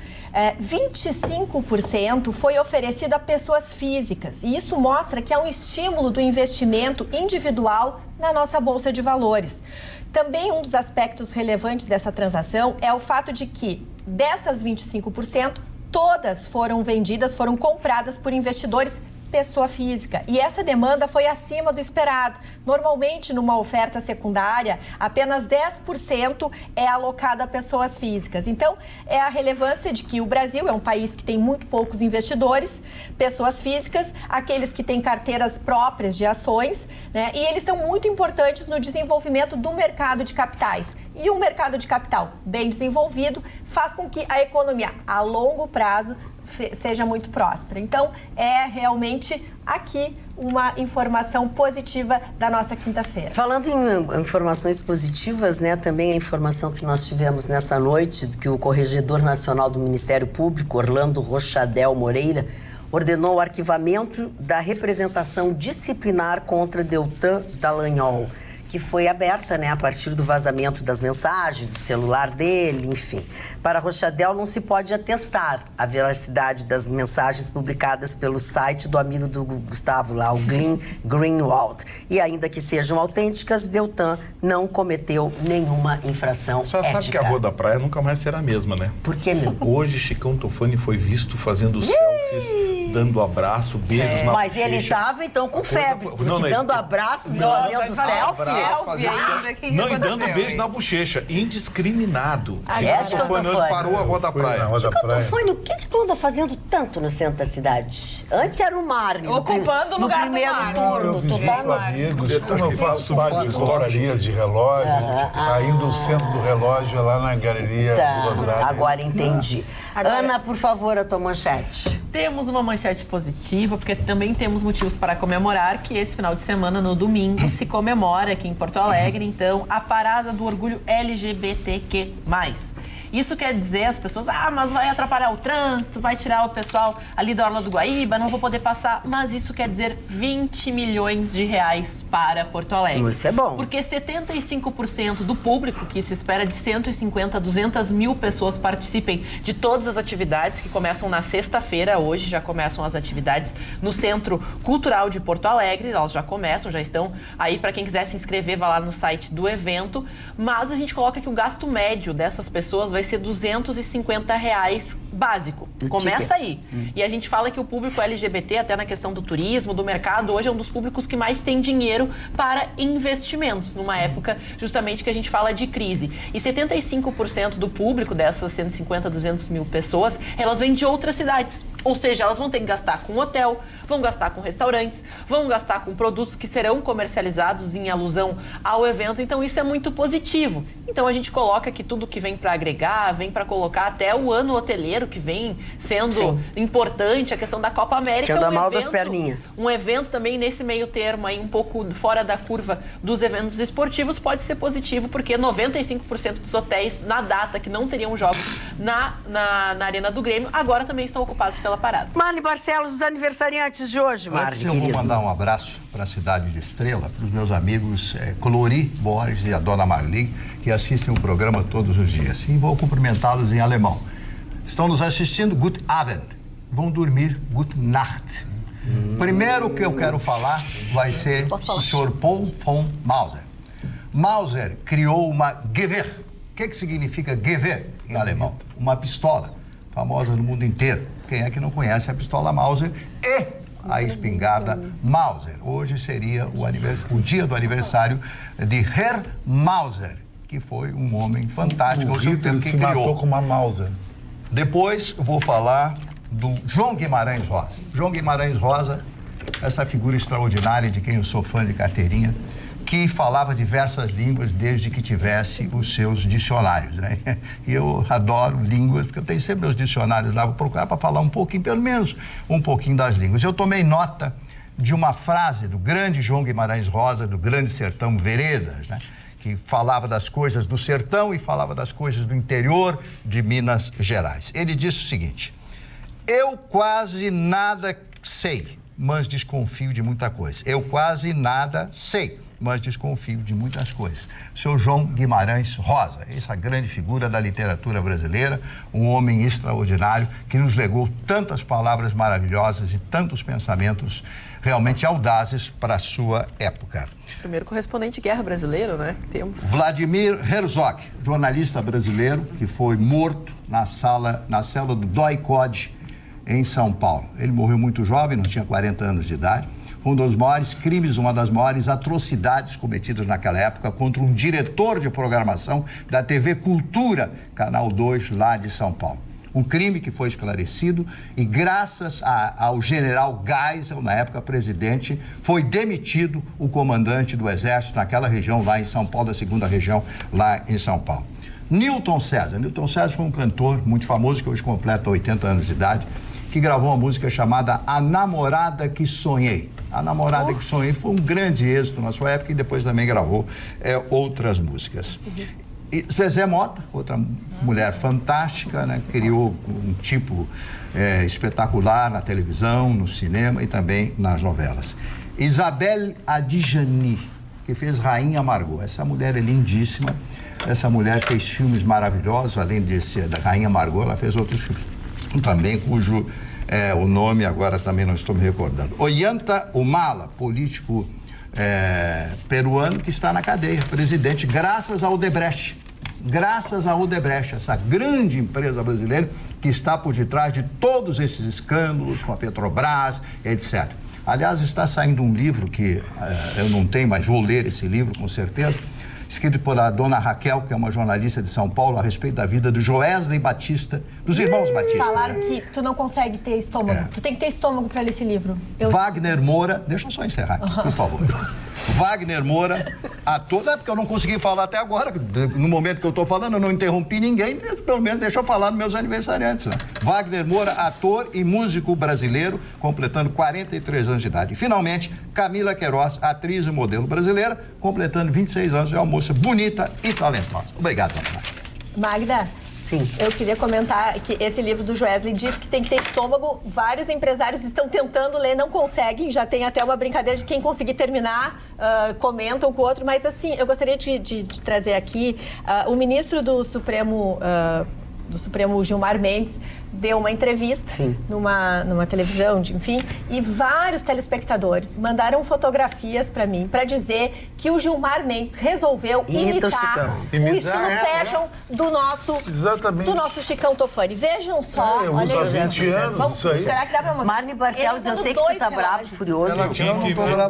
25% foi oferecido a pessoas físicas. E isso mostra que há um estímulo do investimento individual na nossa Bolsa de Valores. Também um dos aspectos relevantes dessa transação é o fato de que dessas 25%, todas foram vendidas, foram compradas por investidores pessoa física. E essa demanda foi acima do esperado. Normalmente, numa oferta secundária, apenas 10% é alocado a pessoas físicas. Então, é a relevância de que o Brasil é um país que tem muito poucos investidores, pessoas físicas, aqueles que têm carteiras próprias de ações, né? E eles são muito importantes no desenvolvimento do mercado de capitais. E um mercado de capital bem desenvolvido faz com que a economia, a longo prazo, seja muito próspera. Então, é realmente aqui uma informação positiva da nossa quinta-feira. Falando em informações positivas, né, também a informação que nós tivemos nessa noite, que o Corregedor Nacional do Ministério Público, Orlando Rochadel Moreira, ordenou o arquivamento da representação disciplinar contra Deltan Dallagnol, que foi aberta, né, a partir do vazamento das mensagens, do celular dele, enfim. Para Rochadel, não se pode atestar a veracidade das mensagens publicadas pelo site do amigo do Gustavo lá, o Glenn Greenwald. E ainda que sejam autênticas, Deltan não cometeu nenhuma infração ética. Sabe que a Rua da Praia nunca mais será a mesma, né? Por que, meu? Hojé, Chicão Tofani foi visto fazendo selfies, dando abraço, beijos na Mas bochecha. ele estava, então, com febre. Dando abraço, fazendo selfie. Não, e dando beijo na bochecha. Indiscriminado. Chicão Tofani hoje parou a Rua da Praia. Chicão Tofani, o que tu anda fazendo tanto no centro da cidade? Antes era o mar. Ocupando o lugar do mar. No primeiro turno. Eu visito amigos, como eu faço parte de companhias de relógio, ainda o centro do relógio é lá na Galeria do Rosário. Agora entendi. Ana, por favor, a tua manchete. Temos uma manchete positiva, porque também temos motivos para comemorar que esse final de semana, no domingo, se comemora aqui em Porto Alegre, então, a Parada do Orgulho LGBTQ+. Isso quer dizer, as pessoas, mas vai atrapalhar o trânsito, vai tirar o pessoal ali da Orla do Guaíba, não vou poder passar. Mas isso quer dizer 20 milhões de reais para Porto Alegre. Isso é bom. Porque 75% do público, que se espera de 150 a 200 mil pessoas participem de todas as atividades, que começam na sexta-feira, hoje já começam as atividades no Centro Cultural de Porto Alegre, elas já começam, já estão aí para quem quiser se inscrever, vai lá no site do evento. Mas a gente coloca que o gasto médio dessas pessoas vai ser R$250 básico. Começa aí. E a gente fala que o público LGBT, até na questão do turismo, do mercado, hoje é um dos públicos que mais tem dinheiro para investimentos, numa época justamente que a gente fala de crise. E 75% do público dessas 150, 200 mil pessoas, elas vêm de outras cidades. Ou seja, elas vão ter que gastar com hotel, vão gastar com restaurantes, vão gastar com produtos que serão comercializados em alusão ao evento. Então, isso é muito positivo. Então, a gente coloca que tudo que vem para agregar, vem para colocar até o ano hoteleiro, que vem sendo importante, a questão da Copa América. Que anda mal das perninhas. Um evento também nesse meio termo, aí, um pouco fora da curva dos eventos esportivos, pode ser positivo, porque 95% dos hotéis, na data que não teriam jogos na Arena do Grêmio, agora também estão ocupados pela parada. Marli Barcelos, os aniversariantes de hoje, Marli, eu vou mandar um abraço para a cidade de Estrela, para os meus amigos Clori Borges e a dona Marli, que assistem o programa todos os dias. E vou cumprimentá-los em alemão. Estão nos assistindo, Guten Abend. Vão dormir, Gute Nacht. Primeiro que eu quero falar vai ser o Sr. Paul von Mauser. Mauser criou uma Gewehr. O que significa Gewehr em alemão? Uma pistola, famosa no mundo inteiro. Quem é que não conhece a pistola Mauser e a espingarda Mauser? Hoje seria o dia do aniversário de Herr Mauser, que foi um homem fantástico. O Hitler se matou com uma Mauser. Depois eu vou falar do João Guimarães Rosa. João Guimarães Rosa, essa figura extraordinária de quem eu sou fã de carteirinha, que falava diversas línguas desde que tivesse os seus dicionários, né? E eu adoro línguas, porque eu tenho sempre meus dicionários lá, vou procurar para falar um pouquinho, pelo menos um pouquinho das línguas. Eu tomei nota de uma frase do grande João Guimarães Rosa, do Grande Sertão Veredas, né? Que falava das coisas do sertão e falava das coisas do interior de Minas Gerais. Ele disse o seguinte: eu quase nada sei, mas desconfio de muita coisa. Eu quase nada sei, mas desconfio de muitas coisas. Seu João Guimarães Rosa, essa grande figura da literatura brasileira, um homem extraordinário que nos legou tantas palavras maravilhosas e tantos pensamentos realmente audazes para a sua época. Primeiro correspondente de guerra brasileiro, né? Que temos. Vladimir Herzog, jornalista brasileiro que foi morto na cela do DOI-CODE em São Paulo. Ele morreu muito jovem, não tinha 40 anos de idade. Um dos maiores crimes, uma das maiores atrocidades cometidas naquela época contra um diretor de programação da TV Cultura, Canal 2, lá de São Paulo. Um crime que foi esclarecido e, graças ao general Geisel, na época presidente, foi demitido o comandante do Exército naquela região lá em São Paulo, da segunda região lá em São Paulo. Newton César. Newton César foi um cantor muito famoso, que hoje completa 80 anos de idade, que gravou uma música chamada A Namorada que Sonhei. A Namorada que Sonhei foi um grande êxito na sua época e depois também gravou outras músicas. E Zezé Mota, outra mulher fantástica, né? Criou um tipo espetacular na televisão, no cinema e também nas novelas. Isabelle Adjani, que fez Rainha Margot. Essa mulher é lindíssima. Essa mulher fez filmes maravilhosos, além de ser da Rainha Margot, ela fez outros filmes também, cujo o nome agora também não estou me recordando. Ollanta Humala, político peruano que está na cadeia, presidente, graças ao Odebrecht. Graças à Odebrecht, essa grande empresa brasileira que está por detrás de todos esses escândalos com a Petrobras, etc. Aliás, está saindo um livro que eu não tenho, mas vou ler esse livro com certeza, escrito pela dona Raquel, que é uma jornalista de São Paulo, a respeito da vida do Joesley Batista, dos irmãos Batista. Falaram que tu não consegue ter estômago. Tu tem que ter estômago para ler esse livro. Wagner Moura, deixa eu só encerrar aqui, por favor. Wagner Moura, ator, porque eu não consegui falar até agora, no momento que eu estou falando, eu não interrompi ninguém, pelo menos deixa eu falar dos meus aniversariantes. Né? Wagner Moura, ator e músico brasileiro, completando 43 anos de idade. E, finalmente, Camila Queiroz, atriz e modelo brasileira, completando 26 anos, é uma moça bonita e talentosa. Obrigado, Magda. Sim. Eu queria comentar que esse livro do Joesley diz que tem que ter estômago. Vários empresários estão tentando ler, não conseguem. Já tem até uma brincadeira de quem conseguir terminar, comentam com o outro. Mas, assim, eu gostaria de trazer aqui o ministro do Supremo do Supremo, Gilmar Mendes, deu uma entrevista numa televisão, enfim, e vários telespectadores mandaram fotografias para mim para dizer que o Gilmar Mendes resolveu imitar o estilo fashion do nosso Chicão Tofani. Vejam só, olha aí. 20 anos, isso aí. Será que dá para mostrar? Marne Barcelos, eu sei que tu tá bravo, furioso.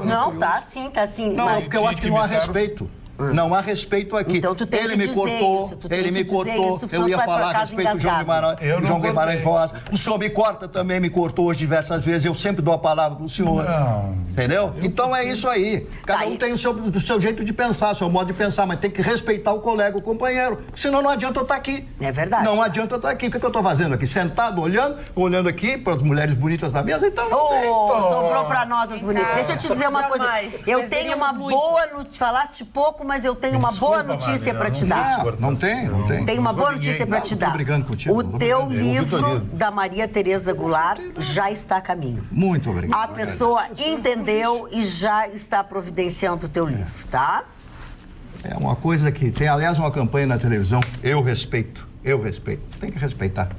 Não, tá sim. Não, é porque eu acho que não há respeito. Não há respeito aqui. Então tu tem ele que me dizer cortou, isso, ele me cortou. Eu ia falar a respeito do João Guimarães Rosa. O senhor me corta também, me cortou hoje diversas vezes. Eu sempre dou a palavra pro senhor. Não. Entendeu? Então é isso aí. Cada um tem o seu jeito de pensar, o seu modo de pensar, mas tem que respeitar o colega, o companheiro. Senão não adianta eu estar aqui. É verdade. Não adianta eu estar aqui. O que eu estou fazendo aqui? Sentado, olhando aqui para as mulheres bonitas da mesa. Então sobrou para nós as bonitas. Deixa eu te dizer uma coisa. Eu tenho uma boa notícia. Falaste pouco, mas eu tenho uma boa notícia para te dar. Não tem. Tenho uma boa notícia para te dar. Tô brigando contigo. O teu livro da Maria Tereza Goulart já está a caminho. Muito obrigado. A pessoa entendeu e já está providenciando o teu livro, tá? É uma coisa que tem, aliás, uma campanha na televisão. Eu respeito. Tem que respeitar.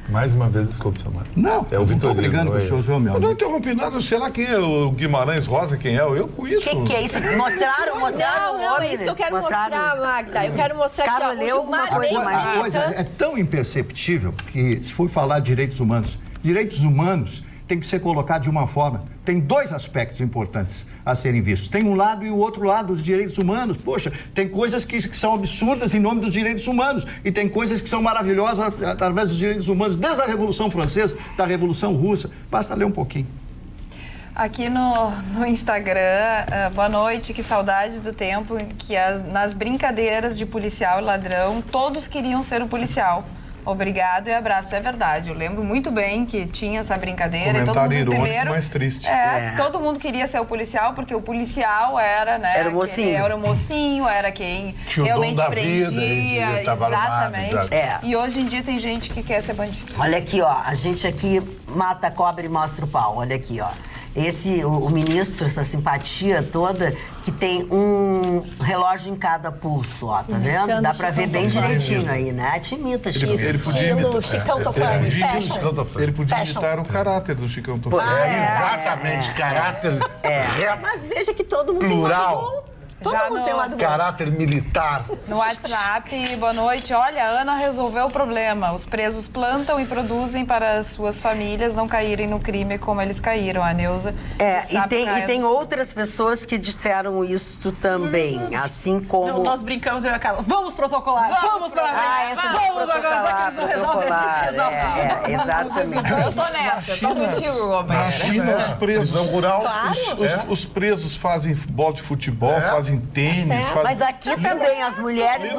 Mais uma vez, desculpe, seu Mário. Não, é o Vitorino. Tô brigando com o senhor, meu amigo. Eu não interrompi nada. Será que é o Guimarães Rosa quem é? Eu conheço. O que é isso? Mostraram Não, é isso que eu quero mostrar, Magda. Eu quero mostrar que Carla, leu alguma coisa mais. A coisa é tão imperceptível que, se for falar de direitos humanos tem que ser colocado de uma forma. Tem dois aspectos importantes a serem vistos. Tem um lado e o outro lado dos direitos humanos. Poxa, tem coisas que são absurdas em nome dos direitos humanos e tem coisas que são maravilhosas através dos direitos humanos, desde a Revolução Francesa, da Revolução Russa. Basta ler um pouquinho. Aqui no Instagram, boa noite, que saudade do tempo em que nas brincadeiras de policial e ladrão, todos queriam ser o policial. Obrigado e abraço. É verdade, eu lembro muito bem que tinha essa brincadeira. Comentário e todo mundo irônico, primeiro, mais triste. Todo mundo queria ser o policial, porque o policial era, né? Era o mocinho. Era o mocinho, era quem realmente prendia. Exatamente. E hoje em dia tem gente que quer ser bandido. Olha aqui, ó. A gente aqui mata a cobra e mostra o pau. Olha aqui, ó. O ministro, essa simpatia toda, que tem um relógio em cada pulso, ó, tá vendo? Dá pra ver bem direitinho aí, né? Te imita, Chico. Ele podia imitar. Chicão Tofani, Ele podia imitar o caráter do Chicão Tofani. Exatamente, caráter. Mas veja que todo mundo plural. tem um lado bom. Todo mundo tem um lado bom. Caráter militar. No WhatsApp, boa noite. Olha, a Ana resolveu o problema. Os presos plantam e produzem para as suas famílias não caírem no crime como eles caíram. A Neuza. E tem outras pessoas que disseram isso também. Assim como. Não, nós brincamos, eu e a Carla. Vamos protocolar! Vamos pra frente! Vamos agora, já que eles não resolvem, a gente resolve. Exatamente. Eu tô nessa, tô contigo, Na companheira. China, os presos rural. Os presos fazem bola de futebol, fazem tênis. Mas aqui também as mulheres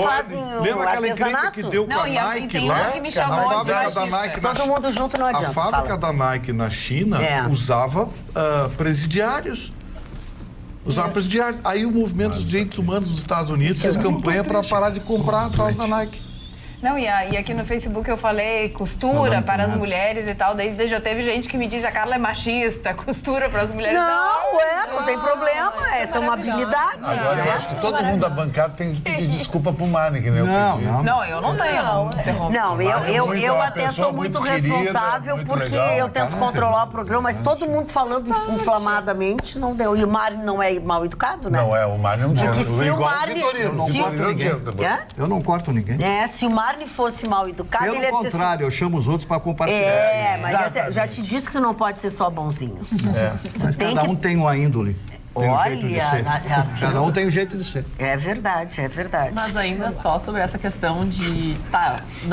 fazem Lembra aquela encrenca artesanato? que deu com a Nike tem lá? uma que me chamou A de fábrica da Nike Todo mundo junto não adianta. A fábrica da Nike na China usava presidiários. Usava presidiários. Aí o movimento dos direitos humanos dos Estados Unidos fez campanha para parar de comprar atrás da Nike. Não, e aqui no Facebook eu falei costura para as mulheres e tal, daí já teve gente que me diz a Carla é machista, costura para as mulheres. Não tem problema, essa é uma habilidade. Agora, eu acho que todo mundo da bancada tem que pedir desculpa pro Mani, né? Não, eu não tenho. Não, eu até sou muito responsável porque eu tento controlar o programa, mas todo mundo falando inflamadamente não deu. E o Mário não é mal educado, né? Não é, o Mani não Porque adianta. se o Mário... Eu não corto ninguém. Se o Mário fosse mal educado, Pelo ele ia dizer contrário, eu chamo os outros para compartilhar. Mas eu já te disse que tu não pode ser só bonzinho. Mas cada um tem uma índole. Cada um tem um jeito de ser. É verdade. Mas ainda só sobre essa questão de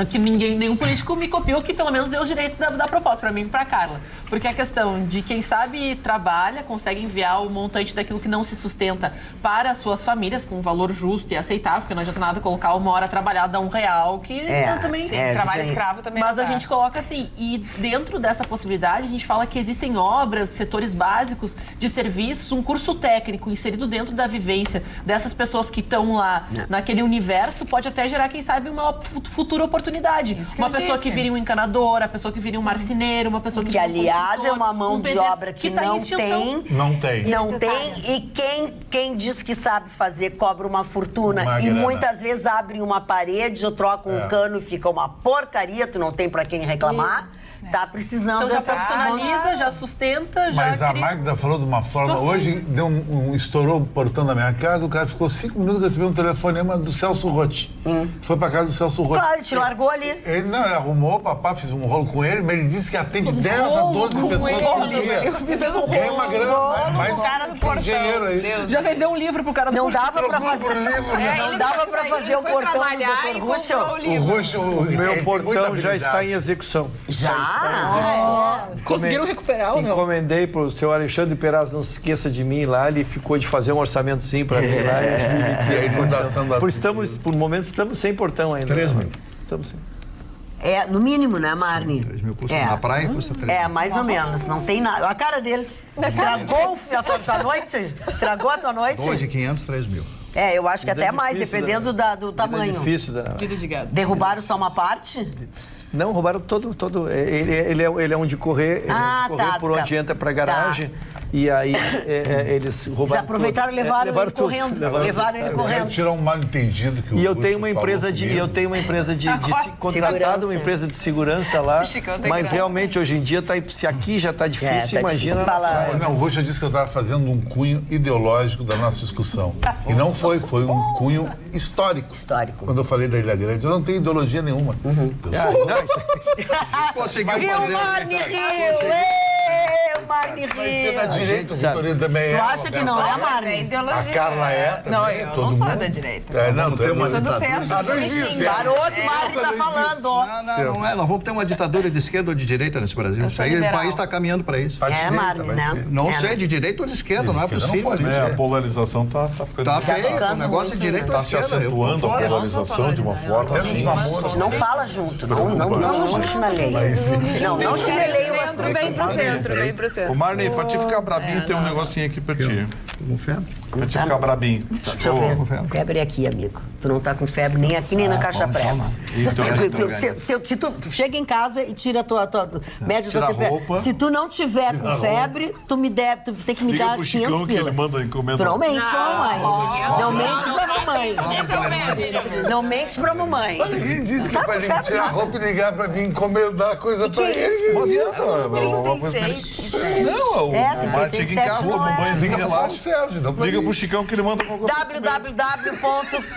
que nenhum político me copiou, que pelo menos deu os direitos da proposta para mim e para Carla. Porque a questão de quem sabe trabalha, consegue enviar o montante daquilo que não se sustenta para as suas famílias com um valor justo e aceitável, porque não adianta nada colocar uma hora trabalhada a R$1, que também trabalho escravo também. Mas a gente coloca assim, e dentro dessa possibilidade a gente fala que existem obras, setores básicos de serviços, um curso recurso técnico inserido dentro da vivência dessas pessoas que estão lá naquele universo pode até gerar, quem sabe, uma futura oportunidade. Uma pessoa que vire um encanador, a pessoa que vire um marceneiro, uma pessoa que aliás, é uma mão de obra que tá não tem. Não tem. E quem diz que sabe fazer cobra uma fortuna. E muitas vezes abrem uma parede, ou trocam um cano e fica uma porcaria, tu não tem pra quem reclamar. Tá precisando. Então já profissionaliza, já sustenta, já. Mas a Magda falou de uma forma. Hoje estourou o portão da minha casa, o cara ficou 5 minutos recebendo um telefonema do Celso Rotti. Foi pra casa do Celso Rotti. Claro, ele te largou ali. Ele arrumou, o papá fez um rolo com ele, mas ele disse que atende 10 a 12 pessoas por dia. Eu fiz um Ganha uma grana mais cara do portão. Engenheiro aí. Já vendeu um livro pro cara do Não dava pra fazer. Não dava pra fazer o portão do Dr. Russo. O meu portão já está em execução. Já? Conseguiram recuperar ou não? Encomendei pro seu Alexandre Peraz, não se esqueça de mim lá, ele ficou de fazer um orçamentozinho para mim lá. Por momento estamos sem portão ainda. 3 mil. Estamos sem. No mínimo, né, Marni? 3 mil custa na praia, custa 3 mil. Mais ou menos, não tem nada. A cara dele. Estragou a tua noite? Estragou a tua noite? 2.500, 3 mil. Eu acho que até mais, dependendo do tamanho. É difícil. Vida de gado. Derrubaram só uma parte? Não, roubaram todo. Ele é onde correr, por onde entra pra garagem. E aí eles roubaram. Eles aproveitaram e levaram ele correndo. Levaram ele Eu quero correndo. tirar um mal entendido que E eu tenho uma empresa de contratado uma empresa de segurança lá, mas realmente hoje em dia se aqui já está difícil, imagina. Não, o Rocha disse que eu estava fazendo um cunho ideológico da nossa discussão. E não foi um cunho histórico. Quando eu falei da Ilha Grande, eu não tenho ideologia nenhuma. Rio, Marne, Rio! Marne, Rio! Mas você é da direita, o Vitorino também é. Tu acha que não é, Marne? A Carla é também. Não, eu não sou da direita. Eu sou do centro. Não existe. Garoto, Marne tá falando. Não é. Nós vamos ter uma ditadura de esquerda ou de direita nesse Brasil. Isso aí, o país está caminhando para isso. Marne, né? Não sei, de direita ou de esquerda, não é possível. A polarização tá ficando... Tá feio, o negócio é direita ou esquerda. Tá se acentuando a polarização de uma forma assim. A gente não fala junto. Não chineleia. Não chineleia o assunto. Vem pro centro. Ô, Marney, pra te ficar brabinho, tem um negocinho aqui pra ti. Com febre? Pra te ficar brabinho. Deixa eu ver. Febre é aqui, amigo. Tu não tá com febre nem aqui, nem na caixa pré. Se tu chega em casa e tira a tua mede a tua temperatura. Se tu não tiver com febre, tu tem que me dar 500 pila. Ele manda encomenda. Tu não mente pra mamãe. Não mente pra mamãe. Não mente pra mamãe. Ninguém disse que pra ele tirar a roupa e ligar pra mim encomendar coisa pra ele. Uma coisa. Não, o Martin chega em casa, toma um banhozinho, relaxa. Liga pro Chicão que ele manda qualquer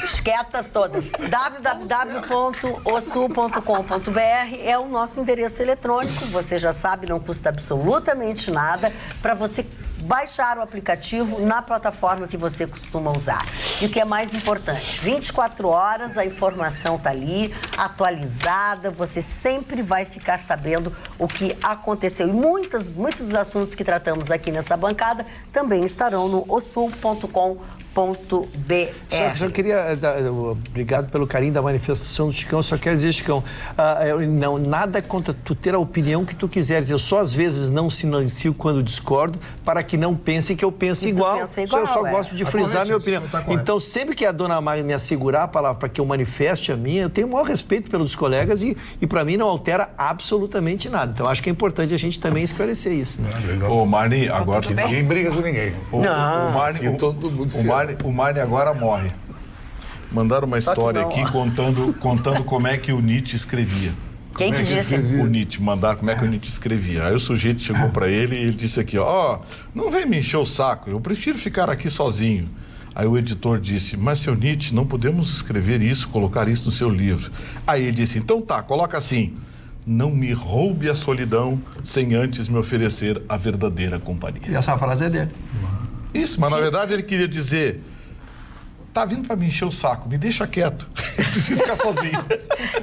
Esquetas todas. www.osul.com.br é o nosso endereço eletrônico. Você já sabe, não custa absolutamente nada para você baixar o aplicativo na plataforma que você costuma usar. E o que é mais importante, 24 horas a informação está ali, atualizada, você sempre vai ficar sabendo o que aconteceu. E muitos dos assuntos que tratamos aqui nessa bancada também estarão no osul.com.br. Só queria obrigado pelo carinho da manifestação do Chicão. Só quero dizer, Chicão, nada contra tu ter a opinião que tu quiseres. Eu só às vezes não silencio quando discordo, para que não pensem que eu penso igual. Eu só gosto de frisar minha opinião. Então, sempre que a dona Mari me assegurar a palavra para que eu manifeste a minha, eu tenho o maior respeito pelos colegas e para mim não altera absolutamente nada. Então, acho que é importante a gente também esclarecer isso. Né? Ô, Marni, agora ninguém briga com ninguém. O Marne agora morre. Mandaram uma história aqui contando como é que o Nietzsche escrevia. Quem que disse? O Nietzsche, mandaram como é que o Nietzsche escrevia. Aí o sujeito chegou para ele e ele disse aqui, não vem me encher o saco, eu prefiro ficar aqui sozinho. Aí o editor disse, mas seu Nietzsche, não podemos escrever isso, colocar isso no seu livro. Aí ele disse, então tá, coloca assim, não me roube a solidão sem antes me oferecer a verdadeira companhia. E essa frase é dele. Isso, mas na verdade ele queria dizer, tá vindo para me encher o saco, me deixa quieto, eu preciso ficar sozinho.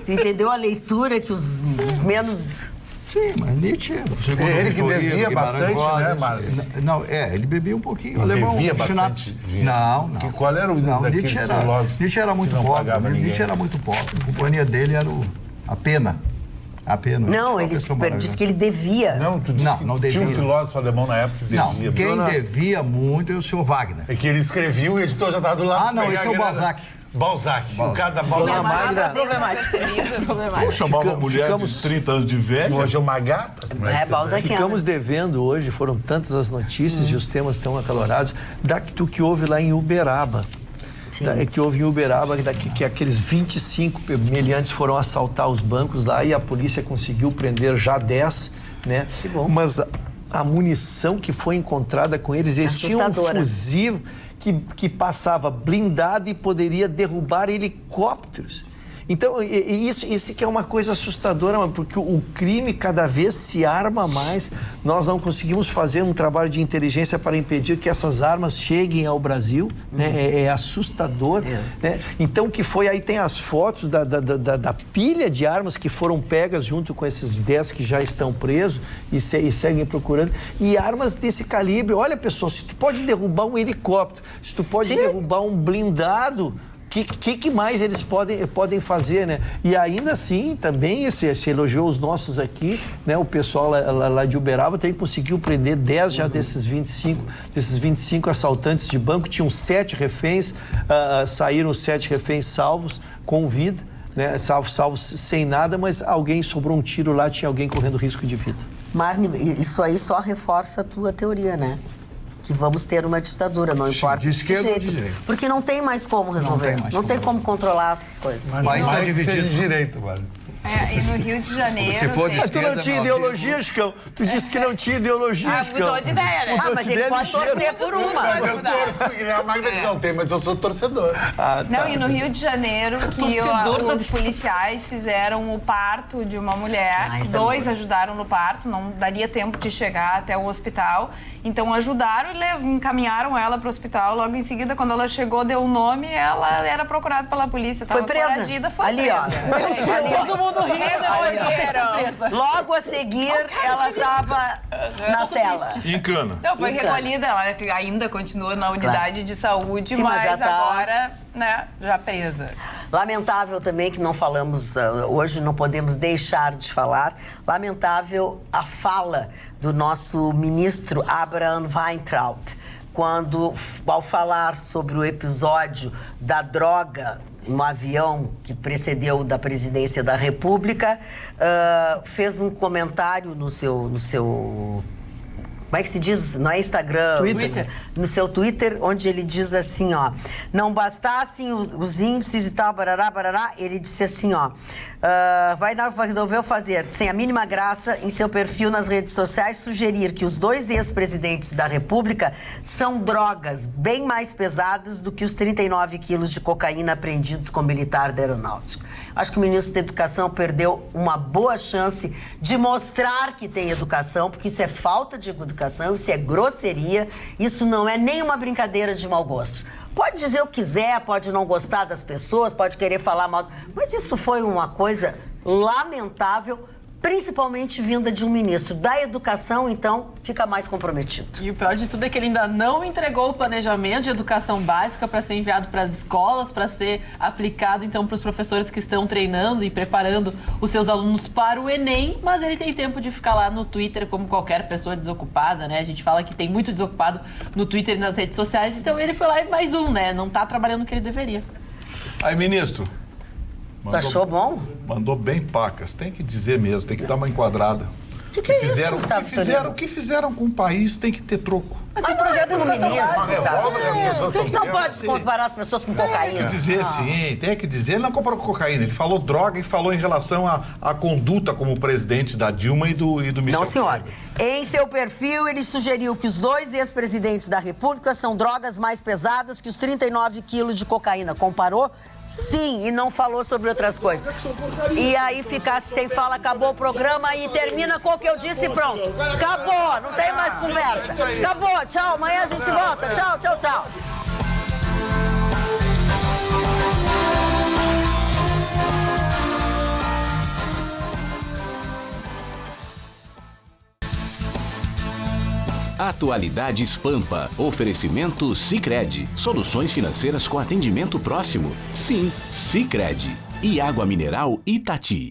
Tu entendeu a leitura que os menos... Sim, mas Nietzsche... Ele que bebia bastante, né, Marcos? Não, ele bebia um pouquinho. Ele bebia bastante? Não. Qual era o Nietzsche era muito pobre. Nietzsche era muito pobre. A companhia dele era a pena. Apenas. Não, ele disse que ele devia. Não, tu disse não que devia. tinha um filósofo alemão na época que devia. Não, quem devia muito é o senhor Wagner. É que ele escreveu e o editor já estava do lado. Ah, não, esse é o Balzac. Balzac. O cara da Dona Balzac. Magda, Eu chamava uma mulher de 30 anos de velha. Hoje é uma gata. É, Balzaciana. ficamos devendo hoje, foram tantas as notícias e os temas tão acalorados, do que houve lá em Uberaba. Que houve em Uberaba, que aqueles 25 meliantes foram assaltar os bancos lá e a polícia conseguiu prender já 10, né? Que bom. Mas a munição que foi encontrada com eles tinham um fuzil que passava blindado e poderia derrubar helicópteros. Então, isso que é uma coisa assustadora, porque o crime cada vez se arma mais. Nós não conseguimos fazer um trabalho de inteligência para impedir que essas armas cheguem ao Brasil, né? É assustador. Né? Então, o que foi, aí tem as fotos da pilha de armas que foram pegas junto com esses 10 que já estão presos e seguem procurando. E armas desse calibre, olha, pessoal, se tu pode derrubar um helicóptero, se tu pode derrubar um blindado, que mais eles podem fazer, né? E ainda assim, também, se elogiou os nossos aqui, né? O pessoal lá de Uberaba também conseguiu prender 10 já desses 25 assaltantes de banco. Tinham 7 reféns, saíram 7 reféns salvos, com vida, né? Salvos sem nada, mas sobrou um tiro lá, tinha alguém correndo risco de vida. Marne, isso aí só reforça a tua teoria, né? Que vamos ter uma ditadura, não importa de esquerda jeito, ou de direita. Porque não tem mais como resolver, não tem como controlar essas coisas. Mas não é dividido de direito, mano. E no Rio de Janeiro... Se for de Mas tu não tinha ideologia, Chicão. Tu disse que não tinha ideologia, Chicão. mudou de ideia, né? Mas ele pode torcer por uma. Mas eu torço, porque a Magda não tem, mas eu sou torcedor. Não, e no Rio de Janeiro, que os policiais fizeram o parto de uma mulher, 2 ajudaram no parto, não daria tempo de chegar até o hospital, então ajudaram e encaminharam ela para o hospital. Logo em seguida, quando ela chegou, deu o nome, ela era procurada pela polícia. Foi presa? Foragida, foi ali, presa. ó. Todo mundo rindo. Logo a seguir, ela estava na cela. Em cana. Não, foi recolhida, ela ainda continua na unidade de saúde, Sim, mas mas já agora, né, já presa. Lamentável também que não falamos, hoje não podemos deixar de falar, lamentável a fala do nosso ministro Abraham Weintraub, quando, ao falar sobre o episódio da droga no avião que precedeu da presidência da República, fez um comentário no seu como é que se diz? Não é Instagram? Twitter. No seu Twitter, onde ele diz assim, ó, não bastassem os índices e tal, barará, ele disse assim, ó, resolveu fazer, sem a mínima graça, em seu perfil nas redes sociais, sugerir que os 2 ex-presidentes da República são drogas bem mais pesadas do que os 39 quilos de cocaína apreendidos com o militar da Aeronáutica. Acho que o ministro da Educação perdeu uma boa chance de mostrar que tem educação, porque isso é falta de educação, isso é grosseria, isso não é nenhuma brincadeira de mau gosto. Pode dizer o que quiser, pode não gostar das pessoas, pode querer falar mal, mas isso foi uma coisa lamentável, principalmente vinda de um ministro da Educação, então fica mais comprometido. E o pior de tudo é que ele ainda não entregou o planejamento de educação básica para ser enviado para as escolas, para ser aplicado então para os professores que estão treinando e preparando os seus alunos para o Enem, mas ele tem tempo de ficar lá no Twitter como qualquer pessoa desocupada, né? A gente fala que tem muito desocupado no Twitter e nas redes sociais, então ele foi lá e mais um, né? Não está trabalhando o que ele deveria. Aí, ministro. Tu achou bom? Mandou bem pacas. Tem que dizer mesmo, tem que dar uma enquadrada. O que fizeram, isso, o que fizeram com o país tem que ter troco. Mas o projeto do ministro, não pode comparar as pessoas com cocaína. Tem que dizer sim, tem que dizer. Ele não comparou com cocaína, ele falou droga e falou em relação à conduta como presidente da Dilma e do Michel. Não, senhor. Em seu perfil, ele sugeriu que os 2 ex-presidentes da República são drogas mais pesadas que os 39 quilos de cocaína. Comparou? Sim, e não falou sobre outras coisas. E aí ficasse sem fala, acabou o programa e termina com o que eu disse e pronto. Acabou, não tem mais conversa. Acabou, tchau, amanhã a gente volta. Tchau, tchau, tchau. Atualidades Pampa. Oferecimento Sicredi. Soluções financeiras com atendimento próximo. Sim, Sicredi. E água mineral Itati.